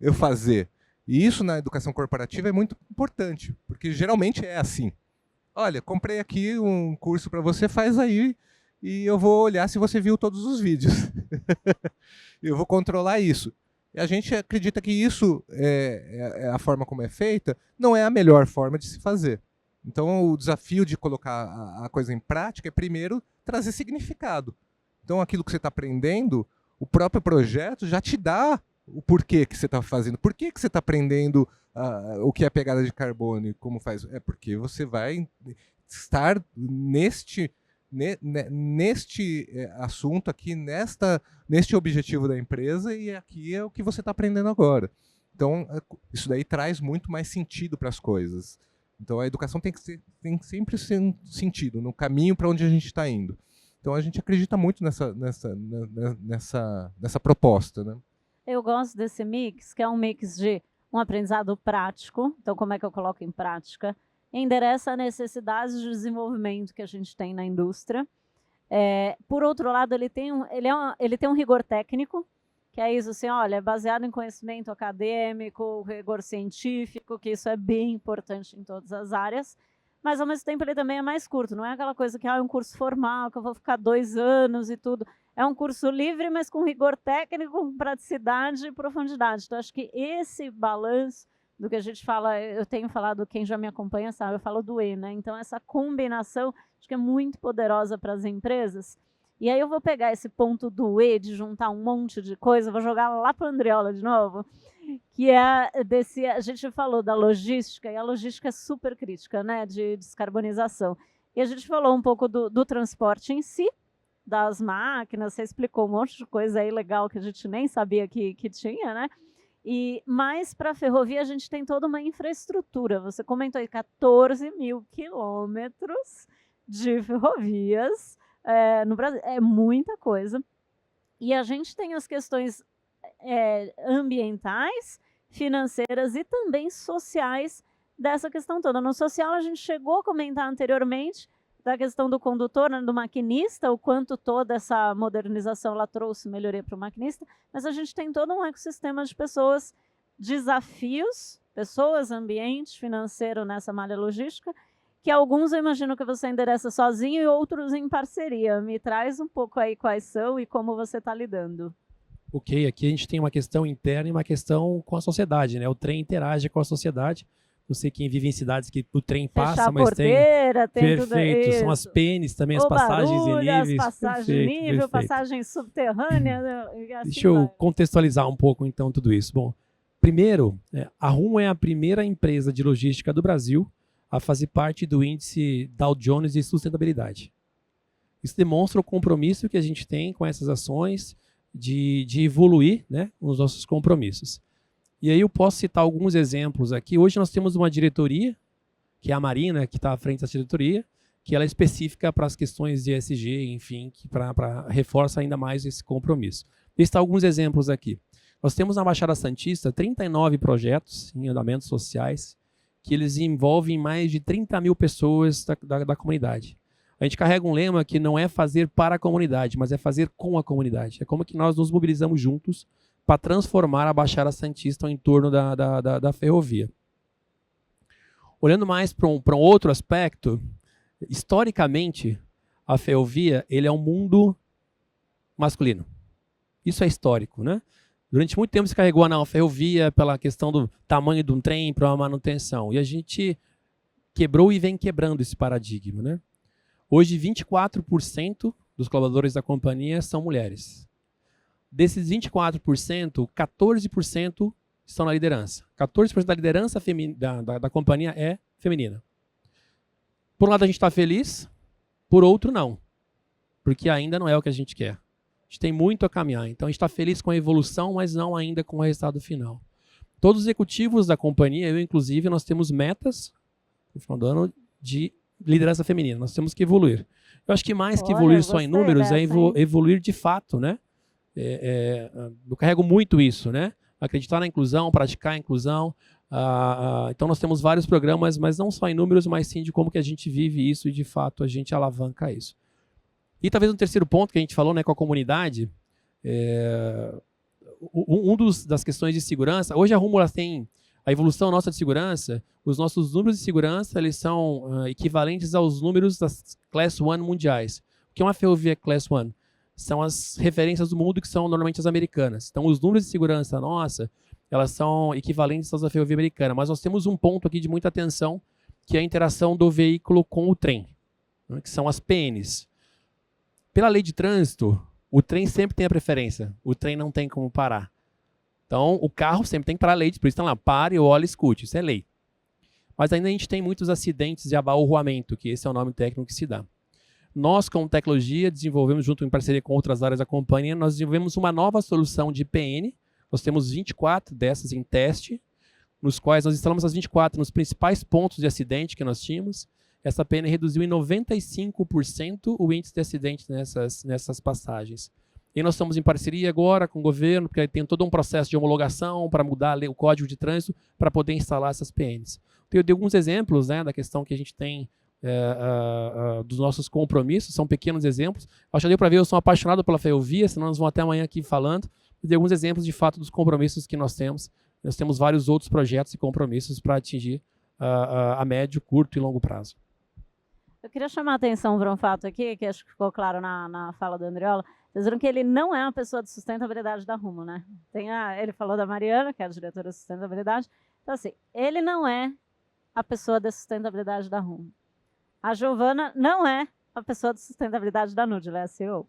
eu fazer. E isso na educação corporativa é muito importante, porque geralmente é assim. Olha, comprei aqui um curso para você, faz aí, e eu vou olhar se você viu todos os vídeos. Eu vou controlar isso. E a gente acredita que isso, a forma como é feita, não é a melhor forma de se fazer. Então, o desafio de colocar a coisa em prática é, primeiro, trazer significado. Então, aquilo que você está aprendendo, o próprio projeto já te dá o porquê que você está fazendo. Por que você está aprendendo o que é pegada de carbono e como faz? É porque você vai estar neste assunto aqui, neste objetivo da empresa, e aqui é o que você está aprendendo agora. Então, isso daí traz muito mais sentido para as coisas. Então, a educação tem sempre ser um sentido, no caminho para onde a gente está indo. Então, a gente acredita muito nessa proposta, né? Eu gosto desse mix, que é um mix de um aprendizado prático. Então, como é que eu coloco em prática? Endereça a necessidade de desenvolvimento que a gente tem na indústria. Por outro lado, ele tem um rigor técnico, que é isso assim, olha, é baseado em conhecimento acadêmico, rigor científico, que isso é bem importante em todas as áreas, mas ao mesmo tempo ele também é mais curto, não é aquela coisa que é um curso formal, que eu vou ficar 2 anos e tudo. É um curso livre, mas com rigor técnico, com praticidade e profundidade. Então, acho que esse balanço do que a gente fala, eu tenho falado, quem já me acompanha sabe, eu falo do E, né? Então, essa combinação, acho que é muito poderosa para as empresas. E aí eu vou pegar esse ponto do E, de juntar um monte de coisa, vou jogar lá para a Andreola de novo, que é a gente falou da logística, e a logística é super crítica, né, de descarbonização. E a gente falou um pouco do transporte em si, das máquinas, você explicou um monte de coisa aí legal que a gente nem sabia que tinha, né? Mas para a ferrovia a gente tem toda uma infraestrutura. Você comentou aí 14 mil quilômetros de ferrovias no Brasil. É muita coisa. E a gente tem as questões ambientais, financeiras e também sociais dessa questão toda. No social, a gente chegou a comentar anteriormente da questão do condutor, né, do maquinista, o quanto toda essa modernização ela trouxe melhoria para o maquinista, mas a gente tem todo um ecossistema de pessoas, desafios, pessoas, ambiente, financeiro nessa malha logística, que alguns eu imagino que você endereça sozinho e outros em parceria. Me traz um pouco aí quais são e como você está lidando. Ok, aqui a gente tem uma questão interna e uma questão com a sociedade, né? O trem interage com a sociedade. Não sei quem vive em cidades que o trem passa, mas porteira, tem perfeito, tudo isso. São as PNs também, as passagens em níveis. As passagens perfeito, nível, perfeito. passagem subterrânea. Assim Deixa eu contextualizar um pouco então tudo isso. Bom, primeiro, a Rumo é a primeira empresa de logística do Brasil a fazer parte do índice Dow Jones de sustentabilidade. Isso demonstra o compromisso que a gente tem com essas ações de evoluir, né, os nossos compromissos. E aí eu posso citar alguns exemplos aqui. Hoje nós temos uma diretoria, que é a Marina, que está à frente dessa diretoria, que ela é específica para as questões de ESG, enfim, que para reforça ainda mais esse compromisso. Listar alguns exemplos aqui. Nós temos na Baixada Santista 39 projetos em andamentos sociais, que eles envolvem mais de 30 mil pessoas da comunidade. A gente carrega um lema que não é fazer para a comunidade, mas é fazer com a comunidade. É como que nós nos mobilizamos juntos para transformar a Baixada Santista em torno da ferrovia. Olhando mais para um outro aspecto, historicamente, a ferrovia ele é um mundo masculino. Isso é histórico, né? Durante muito tempo se carregou a ferrovia pela questão do tamanho de um trem para uma manutenção. E a gente quebrou e vem quebrando esse paradigma, né? Hoje, 24% dos colaboradores da companhia são mulheres. Desses 24%, 14% estão na liderança. 14% da liderança da companhia é feminina. Por um lado, a gente está feliz, por outro, não. Porque ainda não é o que a gente quer. A gente tem muito a caminhar. Então, a gente está feliz com a evolução, mas não ainda com o resultado final. Todos os executivos da companhia, eu inclusive, nós temos metas no final do ano de liderança feminina. Nós temos que evoluir. Eu acho que mais que evoluir só em números é evoluir de fato, né? Eu carrego muito isso, né? Acreditar na inclusão, praticar a inclusão. Então nós temos vários programas, mas não só em números, mas sim de como que a gente vive isso e de fato a gente alavanca isso. E talvez um terceiro ponto que a gente falou, né, com a comunidade, das questões de segurança. Hoje a Rumo tem a evolução nossa de segurança, os nossos números de segurança eles são equivalentes aos números das Class 1 mundiais. O que é uma ferrovia Class 1? São as referências do mundo que são normalmente as americanas. Então, os números de segurança nossa, elas são equivalentes às da ferrovia americana. Mas nós temos um ponto aqui de muita atenção, que é a interação do veículo com o trem, né, que são as PNs. Pela lei de trânsito, o trem sempre tem a preferência. O trem não tem como parar. Então, o carro sempre tem que parar a lei, por isso está lá, pare, olhe, escute, isso é lei. Mas ainda a gente tem muitos acidentes de abalroamento, que esse é o nome técnico que se dá. Nós, como tecnologia, desenvolvemos, junto em parceria com outras áreas da companhia, nós desenvolvemos uma nova solução de PN. Nós temos 24 dessas em teste, nos quais nós instalamos as 24 nos principais pontos de acidente que nós tínhamos. Essa PN reduziu em 95% o índice de acidente nessas passagens. E nós estamos em parceria agora com o governo, porque tem todo um processo de homologação para mudar o código de trânsito para poder instalar essas PNs. Eu dei alguns exemplos, né, da questão que a gente tem dos nossos compromissos, são pequenos exemplos. Acho que deu para ver, eu sou apaixonado pela ferrovia, senão nós vamos até amanhã aqui falando. Eu dei alguns exemplos, de fato, dos compromissos que nós temos. Nós temos vários outros projetos e compromissos para atingir a médio, curto e longo prazo. Eu queria chamar a atenção para um fato aqui, que acho que ficou claro na fala do Andriola. Vocês viram que ele não é uma pessoa de sustentabilidade da Rumo, né? Ele falou da Mariana, que é a diretora de sustentabilidade. Então, assim, ele não é a pessoa da sustentabilidade da Rumo. A Giovana não é a pessoa de sustentabilidade da Nude, ela é a CEO.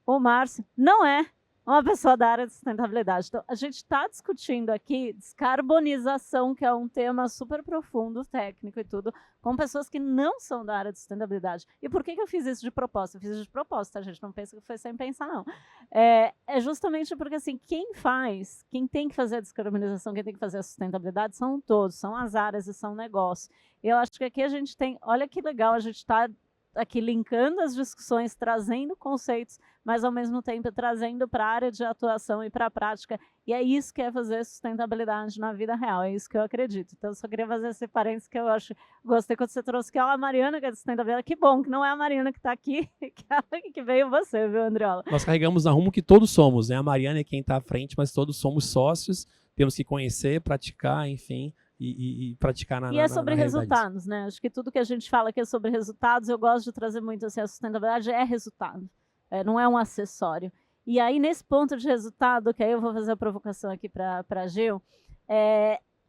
O Márcio não é uma pessoa da área de sustentabilidade. Então, a gente está discutindo aqui descarbonização, que é um tema super profundo, técnico e tudo, com pessoas que não são da área de sustentabilidade. E por que eu fiz isso de propósito? Eu fiz isso de propósito, a gente não pensa que foi sem pensar, não. É justamente porque, assim, quem tem que fazer a descarbonização, quem tem que fazer a sustentabilidade são todos, são as áreas e são negócios. E eu acho que aqui a gente tem, olha que legal, a gente está aqui linkando as discussões, trazendo conceitos, mas ao mesmo tempo trazendo para a área de atuação e para a prática. E é isso que é fazer sustentabilidade na vida real, é isso que eu acredito. Então, eu só queria fazer esse parênteses que eu gostei quando você trouxe, que é a Mariana, que é de sustentabilidade. Que bom que não é a Mariana que está aqui, que veio você, viu, Andriola? Nós carregamos na Rumo que todos somos, né? A Mariana é quem está à frente, mas todos somos sócios, temos que conhecer, praticar, enfim, e praticar na realidade. E é sobre resultados, né? Acho que tudo que a gente fala aqui é sobre resultados. Eu gosto de trazer muito assim, a sustentabilidade é resultado, não é um acessório. E aí, nesse ponto de resultado, que aí eu vou fazer a provocação aqui para a Gil,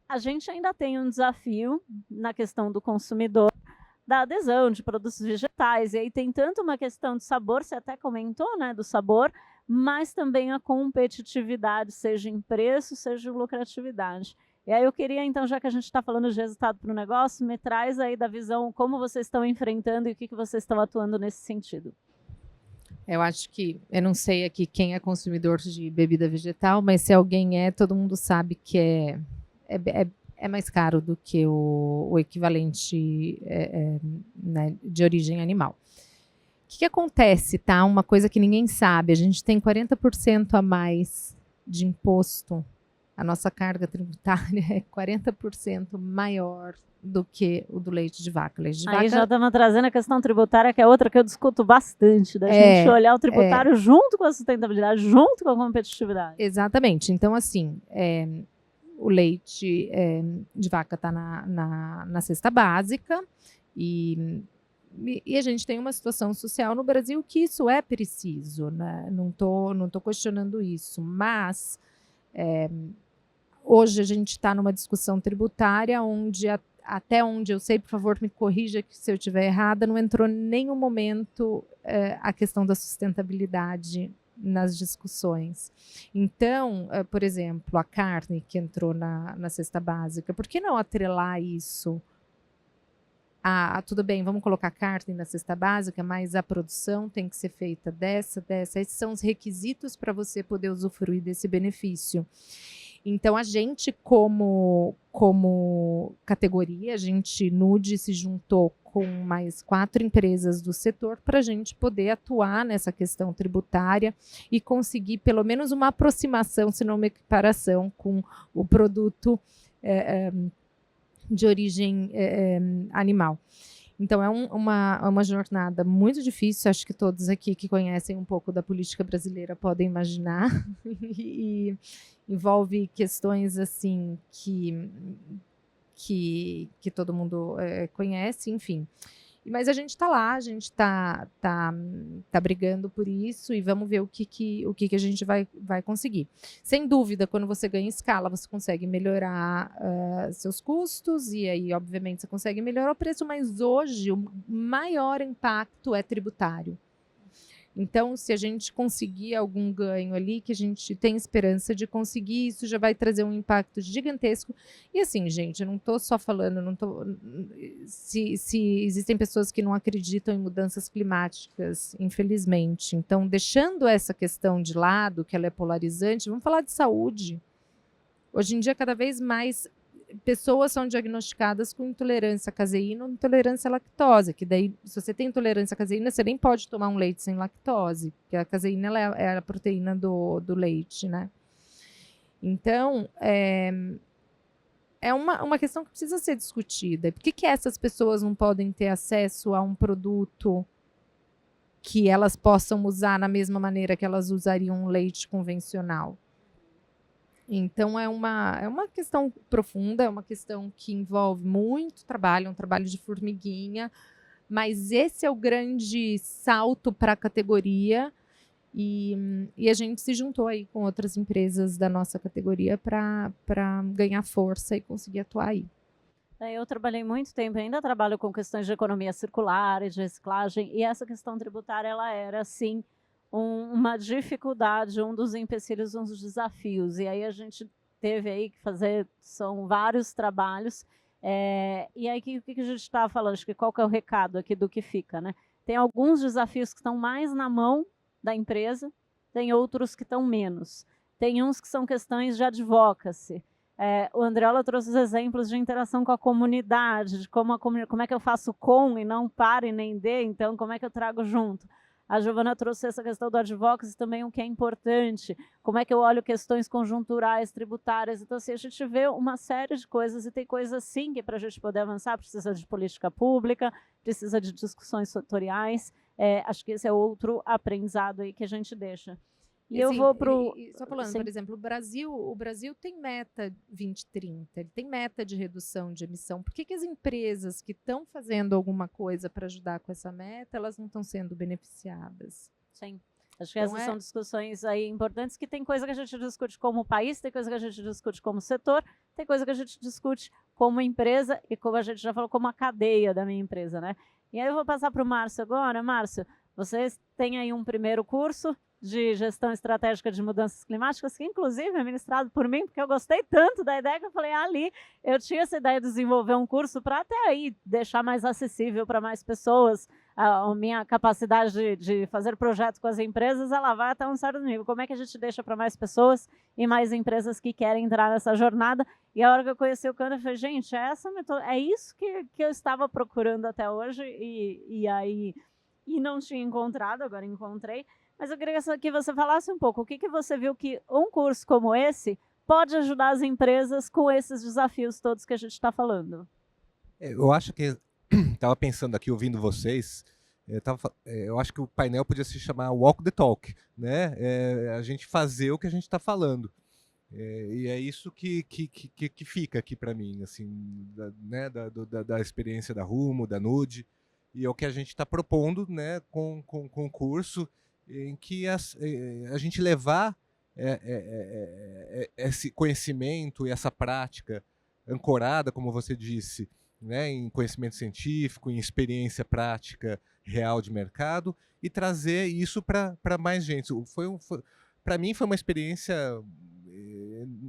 a gente ainda tem um desafio na questão do consumidor, da adesão de produtos vegetais. E aí tem tanto uma questão de sabor, você até comentou, né, do sabor, mas também a competitividade, seja em preço, seja em lucratividade. E aí eu queria, então, já que a gente está falando de resultado para o negócio, me traz aí da visão como vocês estão enfrentando e o que vocês estão atuando nesse sentido. Eu acho que, eu não sei aqui quem é consumidor de bebida vegetal, mas se alguém todo mundo sabe que é mais caro do que o equivalente né, de origem animal. O que acontece, tá? Uma coisa que ninguém sabe, a gente tem 40% a mais de imposto, a nossa carga tributária é 40% maior do que o do leite de vaca. Leite de Aí vaca já estamos trazendo a questão tributária, que é outra que eu discuto bastante, da gente olhar o tributário junto com a sustentabilidade, junto com a competitividade. Exatamente. Então, assim, o leite de vaca está na cesta básica e a gente tem uma situação social no Brasil que isso é preciso, né? Não tô questionando isso, mas hoje a gente está numa discussão tributária onde, até onde eu sei, por favor, me corrija se eu estiver errada, não entrou em nenhum momento a questão da sustentabilidade nas discussões. Então, por exemplo, a carne que entrou na cesta básica, por que não atrelar isso? Tudo bem, vamos colocar carne na cesta básica, mas a produção tem que ser feita dessa. Esses são os requisitos para você poder usufruir desse benefício. Então, a gente, como categoria, a gente, Nude, se juntou com mais 4 empresas do setor para a gente poder atuar nessa questão tributária e conseguir pelo menos uma aproximação, se não uma equiparação, com o produto de origem animal. Então, é uma jornada muito difícil, acho que todos aqui que conhecem um pouco da política brasileira podem imaginar, e envolve questões assim que todo mundo conhece, enfim. Mas a gente está lá, a gente está brigando por isso e vamos ver o que a gente vai conseguir. Sem dúvida, quando você ganha escala, você consegue melhorar seus custos e aí, obviamente, você consegue melhorar o preço, mas hoje o maior impacto é tributário. Então, se a gente conseguir algum ganho ali, que a gente tem esperança de conseguir, isso já vai trazer um impacto gigantesco. E assim, gente, eu não estou só falando, se existem pessoas que não acreditam em mudanças climáticas, infelizmente. Então, deixando essa questão de lado, que ela é polarizante, vamos falar de saúde. Hoje em dia, cada vez mais pessoas são diagnosticadas com intolerância à caseína ou intolerância à lactose, que daí, se você tem intolerância à caseína, você nem pode tomar um leite sem lactose, porque a caseína ela é a proteína do leite, né? Então, é uma questão que precisa ser discutida. Por que essas pessoas não podem ter acesso a um produto que elas possam usar na mesma maneira que elas usariam um leite convencional? Então, é uma questão profunda, é uma questão que envolve muito trabalho, um trabalho de formiguinha, mas esse é o grande salto para a categoria e a gente se juntou aí com outras empresas da nossa categoria para ganhar força e conseguir atuar aí. Eu trabalhei muito tempo, ainda trabalho com questões de economia circular e de reciclagem, e essa questão tributária ela era, sim, uma dificuldade, um dos empecilhos, um dos desafios. E aí a gente teve aí que fazer, são vários trabalhos. E aí o que a gente estava falando? Acho que qual que é o recado aqui do que fica, né? Tem alguns desafios que estão mais na mão da empresa, tem outros que estão menos. Tem uns que são questões de advocacy. O Andreola trouxe os exemplos de interação com a comunidade, de como é que eu faço com e não para e nem de, então como é que eu trago junto. A Giovana trouxe essa questão do advocacy também, o que é importante, como é que eu olho questões conjunturais, tributárias. Então, assim, a gente vê uma série de coisas e tem coisas, sim, que para a gente poder avançar precisa de política pública, precisa de discussões setoriais. Acho que esse é outro aprendizado aí que a gente deixa. E eu vou para o... Só falando, por exemplo, o Brasil tem meta 2030, ele tem meta de redução de emissão. Por que as empresas que estão fazendo alguma coisa para ajudar com essa meta, elas não estão sendo beneficiadas? Sim. Acho que essas são discussões aí importantes, que tem coisa que a gente discute como país, tem coisa que a gente discute como setor, tem coisa que a gente discute como empresa e, como a gente já falou, como a cadeia da minha empresa, né? E aí eu vou passar para o Márcio agora. Márcio, vocês têm aí um primeiro curso de gestão estratégica de mudanças climáticas, que inclusive é ministrado por mim, porque eu gostei tanto da ideia que eu falei, ali, eu tinha essa ideia de desenvolver um curso para até aí deixar mais acessível para mais pessoas, a minha capacidade de fazer projetos com as empresas, ela vai até um certo nível. Como é que a gente deixa para mais pessoas e mais empresas que querem entrar nessa jornada? E a hora que eu conheci o Canva, eu falei, gente, é isso que eu estava procurando até hoje e não tinha encontrado, agora encontrei. Mas eu queria que você falasse um pouco, o que você viu que um curso como esse pode ajudar as empresas com esses desafios todos que a gente está falando? Eu acho que, estava pensando aqui, ouvindo vocês, eu acho que o painel podia se chamar Walk the Talk, né? A gente fazer o que a gente está falando. E é isso que fica aqui para mim, assim, da experiência da Rumo, da Nude, e é o que a gente está propondo, né, com o curso, em que a gente levar esse conhecimento e essa prática ancorada, como você disse, né, em conhecimento científico, em experiência prática real de mercado, e trazer isso para mais gente. Para mim foi uma experiência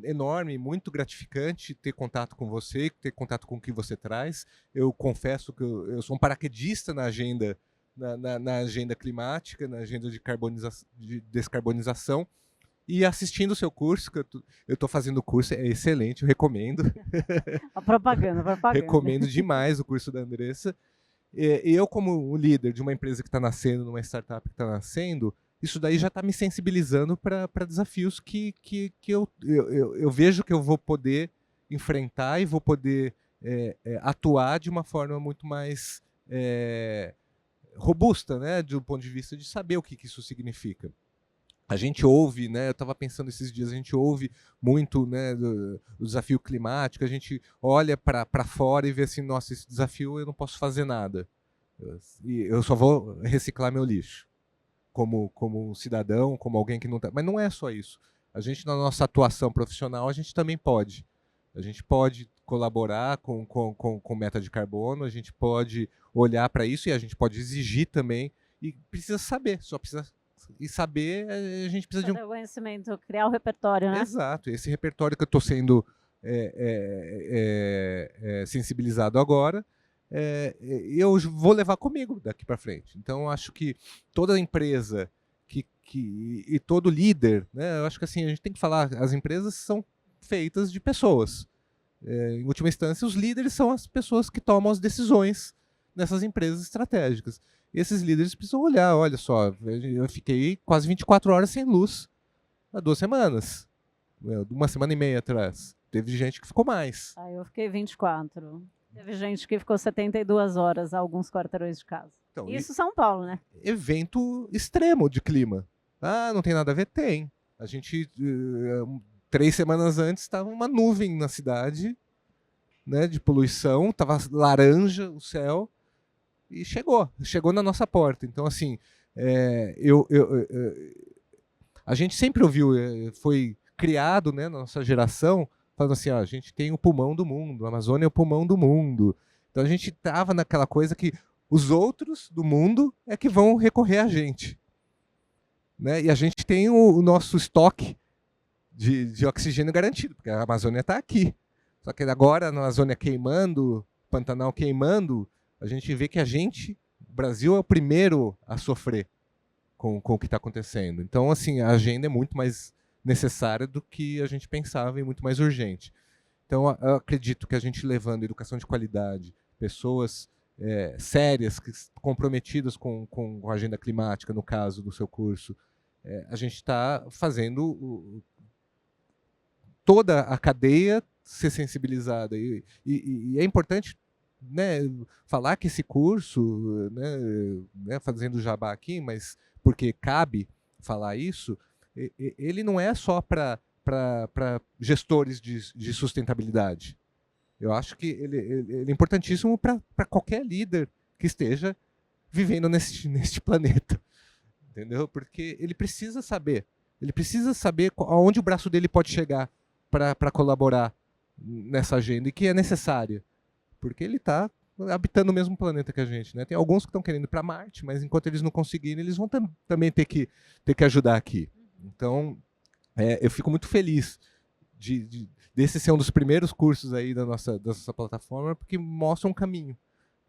enorme, muito gratificante ter contato com você, ter contato com o que você traz. Eu confesso que eu sou um paraquedista na agenda, na agenda climática, na agenda de descarbonização. E assistindo o seu curso, que eu estou fazendo o curso, é excelente, eu recomendo. A propaganda. Recomendo demais o curso da Andressa. Eu, como líder de uma empresa que está nascendo, numa startup que está nascendo, isso daí já está me sensibilizando para desafios que eu vejo que eu vou poder enfrentar e vou poder atuar de uma forma muito mais robusta, né, do ponto de vista de saber o que isso significa. A gente ouve, né, eu estava pensando esses dias, a gente ouve muito, né, do desafio climático, a gente olha para fora e vê assim, nossa, esse desafio eu não posso fazer nada. Eu só vou reciclar meu lixo. Como um cidadão, como alguém que não está... Mas não é só isso. A gente, na nossa atuação profissional, a gente também pode. A gente pode colaborar com meta de carbono, a gente pode olhar para isso e a gente pode exigir também. E precisa saber, só precisa... E saber, a gente precisa de um... conhecimento, criar o repertório, né? Exato. Esse repertório que eu estou sendo sensibilizado agora, eu vou levar comigo daqui para frente. Então, eu acho que toda empresa e todo líder, né, eu acho que assim, a gente tem que falar, as empresas são feitas de pessoas. Em última instância, os líderes são as pessoas que tomam as decisões nessas empresas estratégicas. E esses líderes precisam olhar, olha só, eu fiquei quase 24 horas sem luz há 2 semanas. 1 semana e meia atrás. Teve gente que ficou mais. Eu fiquei 24. Teve gente que ficou 72 horas a alguns quarteirões de casa. Então, isso São Paulo, né? Evento extremo de clima. Ah, não tem nada a ver? Tem. A gente, 3 semanas antes, estava uma nuvem na cidade, né, de poluição, estava laranja o céu, e chegou na nossa porta. Então, assim, a gente sempre ouviu, foi criado, né, na nossa geração, falando assim, ó, a gente tem o pulmão do mundo, a Amazônia é o pulmão do mundo. Então a gente estava naquela coisa que os outros do mundo é que vão recorrer a gente. Né? E a gente tem o nosso estoque de oxigênio garantido, porque a Amazônia está aqui. Só que agora, na Amazônia queimando, Pantanal queimando, a gente vê que o Brasil é o primeiro a sofrer com o que está acontecendo. Então, assim, a agenda é muito mais necessária do que a gente pensava e muito mais urgente. Então, eu acredito que a gente levando educação de qualidade, pessoas sérias, comprometidas com a agenda climática, no caso do seu curso, a gente está fazendo toda a cadeia ser sensibilizada. E é importante, né, falar que esse curso, né, fazendo jabá aqui, mas porque cabe falar isso, ele não é só para gestores de sustentabilidade. Eu acho que ele é importantíssimo para qualquer líder que esteja vivendo neste planeta. Entendeu? Porque ele precisa saber aonde o braço dele pode chegar para colaborar nessa agenda e que é necessária. Porque ele está habitando o mesmo planeta que a gente. Né? Tem alguns que estão querendo ir para Marte, mas enquanto eles não conseguirem, eles vão também ter que ajudar aqui. Então, eu fico muito feliz desse ser um dos primeiros cursos aí da nossa plataforma, porque mostra um caminho.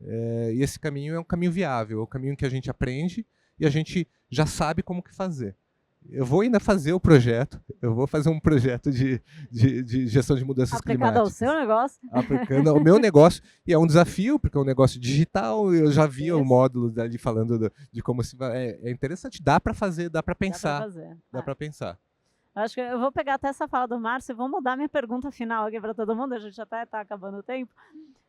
E esse caminho é um caminho viável, é um caminho que a gente aprende e a gente já sabe como que fazer. Eu vou ainda fazer o projeto, eu vou fazer um projeto de gestão de mudanças Aplicado ao climáticas. seu negócio. Aplicando ao meu negócio, e é um desafio, porque é um negócio digital, eu já vi o módulo dali falando de como se vai. É interessante, dá para fazer, dá para pensar. Dá para pensar. Acho que eu vou pegar até essa fala do Márcio e vou mudar minha pergunta final aqui para todo mundo, a gente até está acabando o tempo.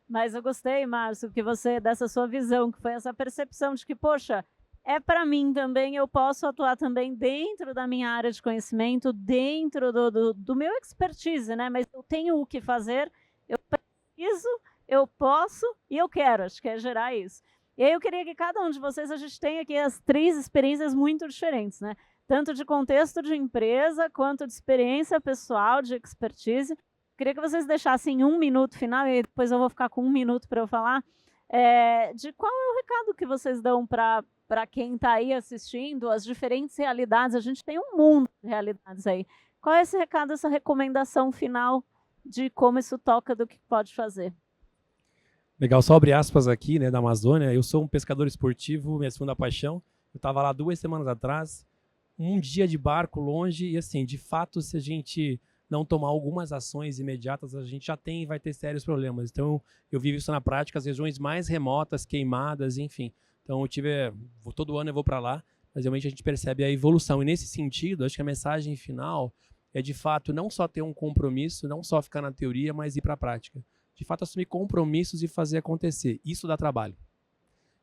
Mas eu gostei, Márcio, que você, dessa sua visão, que foi essa percepção de que, poxa, é para mim também, eu posso atuar também dentro da minha área de conhecimento, dentro do meu expertise, né? Mas eu tenho o que fazer, eu preciso, eu posso e eu quero, acho que é gerar isso. E aí eu queria que cada um de vocês, a gente tenha aqui as 3 experiências muito diferentes, né? Tanto de contexto de empresa, quanto de experiência pessoal, de expertise. Queria que vocês deixassem 1 minuto final, e depois eu vou ficar com 1 minuto para eu falar, de qual é o recado que vocês dão para quem está aí assistindo, as diferentes realidades. A gente tem um mundo de realidades aí. Qual é esse recado, essa recomendação final de como isso toca, do que pode fazer? Legal, só abre aspas aqui, né, da Amazônia. Eu sou um pescador esportivo, minha segunda paixão. Eu estava lá 2 semanas atrás, um dia de barco longe, e assim, de fato, se a gente não tomar algumas ações imediatas, a gente vai ter sérios problemas. Então, eu vivo isso na prática, as regiões mais remotas, queimadas, enfim. Então, todo ano eu vou para lá, mas realmente a gente percebe a evolução. E nesse sentido, acho que a mensagem final é, de fato, não só ter um compromisso, não só ficar na teoria, mas ir para a prática. De fato, assumir compromissos e fazer acontecer. Isso dá trabalho.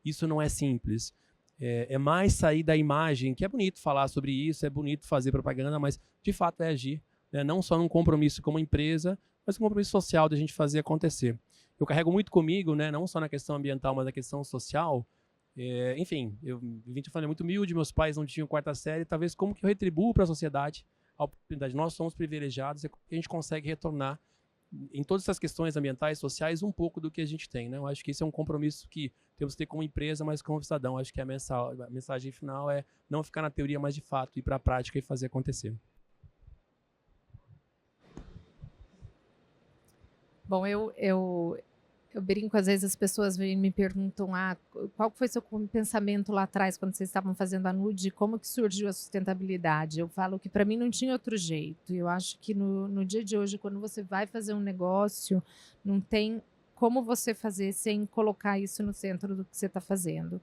Isso não é simples. É mais sair da imagem, que é bonito falar sobre isso, é bonito fazer propaganda, mas, de fato, é agir. Né? Não só num compromisso como empresa, mas um compromisso social de a gente fazer acontecer. Eu carrego muito comigo, né, não só na questão ambiental, mas na questão social. Enfim, eu vim de família muito humilde, meus pais não tinham 4ª série, talvez como que eu retribuo para a sociedade a oportunidade. Nós somos privilegiados e a gente consegue retornar em todas essas questões ambientais, sociais, um pouco do que a gente tem. Né? Eu acho que esse é um compromisso que temos que ter como empresa, mas como cidadão. Acho que a mensagem final é não ficar na teoria, mas de fato ir para a prática e fazer acontecer. Bom, eu brinco, às vezes as pessoas vêm e me perguntam qual foi seu pensamento lá atrás, quando vocês estavam fazendo a Nude, como que surgiu a sustentabilidade? Eu falo que para mim não tinha outro jeito. Eu acho que no dia de hoje, quando você vai fazer um negócio, não tem como você fazer sem colocar isso no centro do que você está fazendo.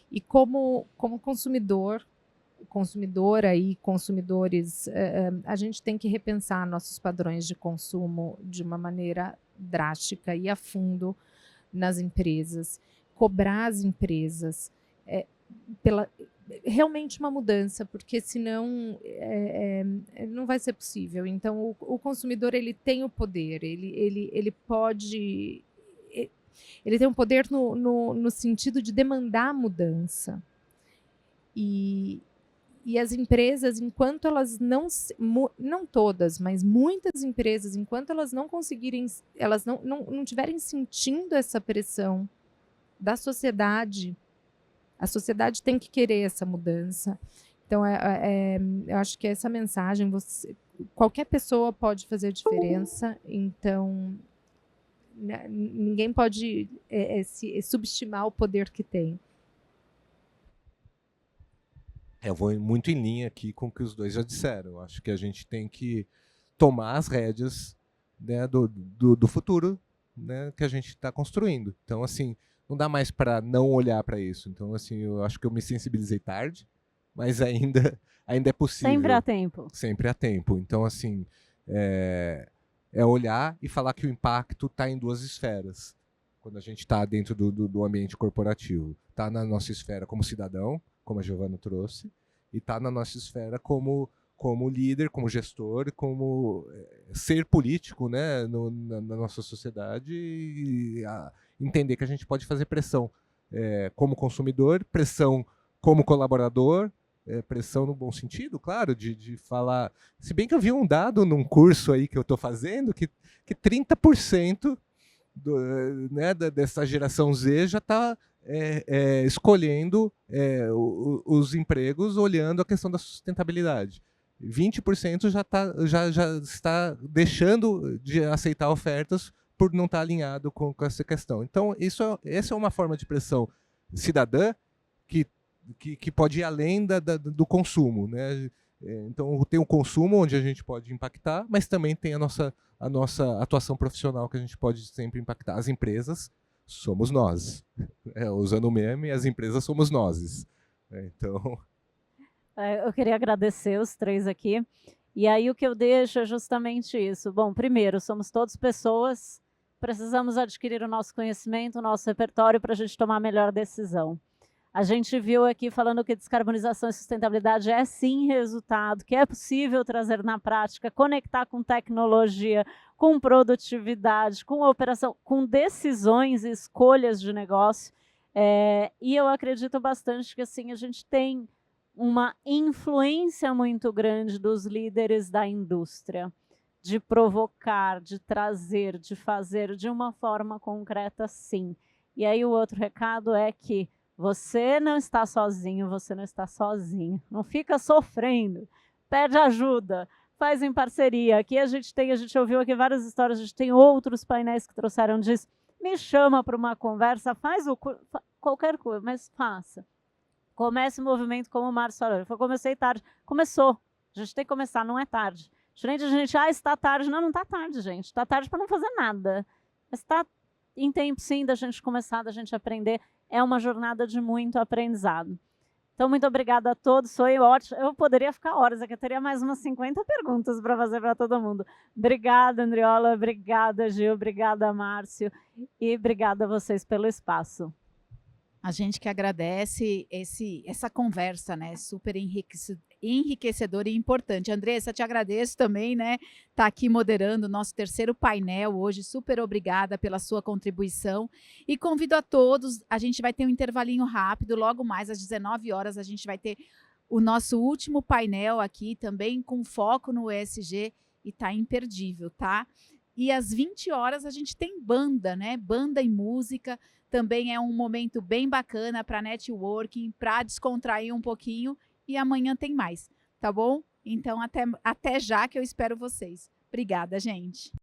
E como consumidora e consumidores, a gente tem que repensar nossos padrões de consumo de uma maneira drástica e a fundo nas empresas, cobrar as empresas pela realmente uma mudança, porque senão não vai ser possível. Então o consumidor, ele tem o poder, ele pode, ele tem um poder no sentido de demandar mudança. E as empresas, enquanto elas não todas, mas muitas empresas, enquanto elas não conseguirem, elas não tiverem sentindo essa pressão da sociedade, a sociedade tem que querer essa mudança. Então, eu acho que essa mensagem, qualquer pessoa pode fazer diferença, então ninguém pode subestimar o poder que tem. Eu vou muito em linha aqui com o que os dois já disseram. Eu acho que a gente tem que tomar as rédeas, né, do futuro, né, que a gente está construindo. Então, assim, não dá mais para não olhar para isso. Então, assim, eu acho que eu me sensibilizei tarde, mas ainda é possível. Sempre há tempo. Sempre há tempo. Então, assim, é olhar e falar que o impacto está em 2 esferas. Quando a gente está dentro do ambiente corporativo. Está na nossa esfera como cidadão, como a Giovana trouxe, e está na nossa esfera como líder, como gestor, como ser político, né, na nossa sociedade, e entender que a gente pode fazer pressão como consumidor, pressão como colaborador, pressão no bom sentido, claro, de falar... Se bem que eu vi um dado num curso aí que eu estou fazendo, que 30% dessa geração Z já está escolhendo os empregos olhando a questão da sustentabilidade. 20% já está deixando de aceitar ofertas por não estar alinhado com essa questão. Então, essa é uma forma de pressão cidadã que pode ir além do consumo, né? Então, tem o consumo onde a gente pode impactar, mas também tem a nossa atuação profissional que a gente pode sempre impactar. As empresas somos nós. Usando o meme, as empresas somos nós. Então... Eu queria agradecer os três aqui. E aí o que eu deixo é justamente isso. Bom, primeiro, somos todos pessoas, precisamos adquirir o nosso conhecimento, o nosso repertório para a gente tomar a melhor decisão. A gente viu aqui falando que descarbonização e sustentabilidade é sim resultado, que é possível trazer na prática, conectar com tecnologia, com produtividade, com operação, com decisões e escolhas de negócio. E eu acredito bastante que assim, a gente tem uma influência muito grande dos líderes da indústria, de provocar, de trazer, de fazer de uma forma concreta, sim. E aí o outro recado é que você não está sozinho, você não está sozinho. Não fica sofrendo, pede ajuda, faz em parceria. Aqui a gente ouviu aqui várias histórias, a gente tem outros painéis que trouxeram disso. Me chama para uma conversa, faz qualquer coisa, mas faça. Comece o movimento como o Márcio falou. Eu comecei tarde. Começou. A gente tem que começar, não é tarde. Diferente a gente, está tarde. Não está tarde, gente. Está tarde para não fazer nada. Mas está em tempo, sim, da gente começar, da gente aprender. É uma jornada de muito aprendizado. Então, muito obrigada a todos. Foi ótimo. Eu poderia ficar horas aqui. Eu teria mais umas 50 perguntas para fazer para todo mundo. Obrigada, Andriola. Obrigada, Gil. Obrigada, Márcio. E obrigada a vocês pelo espaço. A gente que agradece essa conversa, né? Super enriquecedora e importante. Andressa, te agradeço também, né? Tá aqui moderando o nosso terceiro painel hoje. Super obrigada pela sua contribuição. E convido a todos, a gente vai ter um intervalinho rápido, logo mais às 19 horas a gente vai ter o nosso último painel aqui, também com foco no ESG, e tá imperdível, tá? E às 20 horas a gente tem banda, né? Banda e música. Também é um momento bem bacana para networking, para descontrair um pouquinho. E amanhã tem mais, tá bom? Então, até já que eu espero vocês. Obrigada, gente.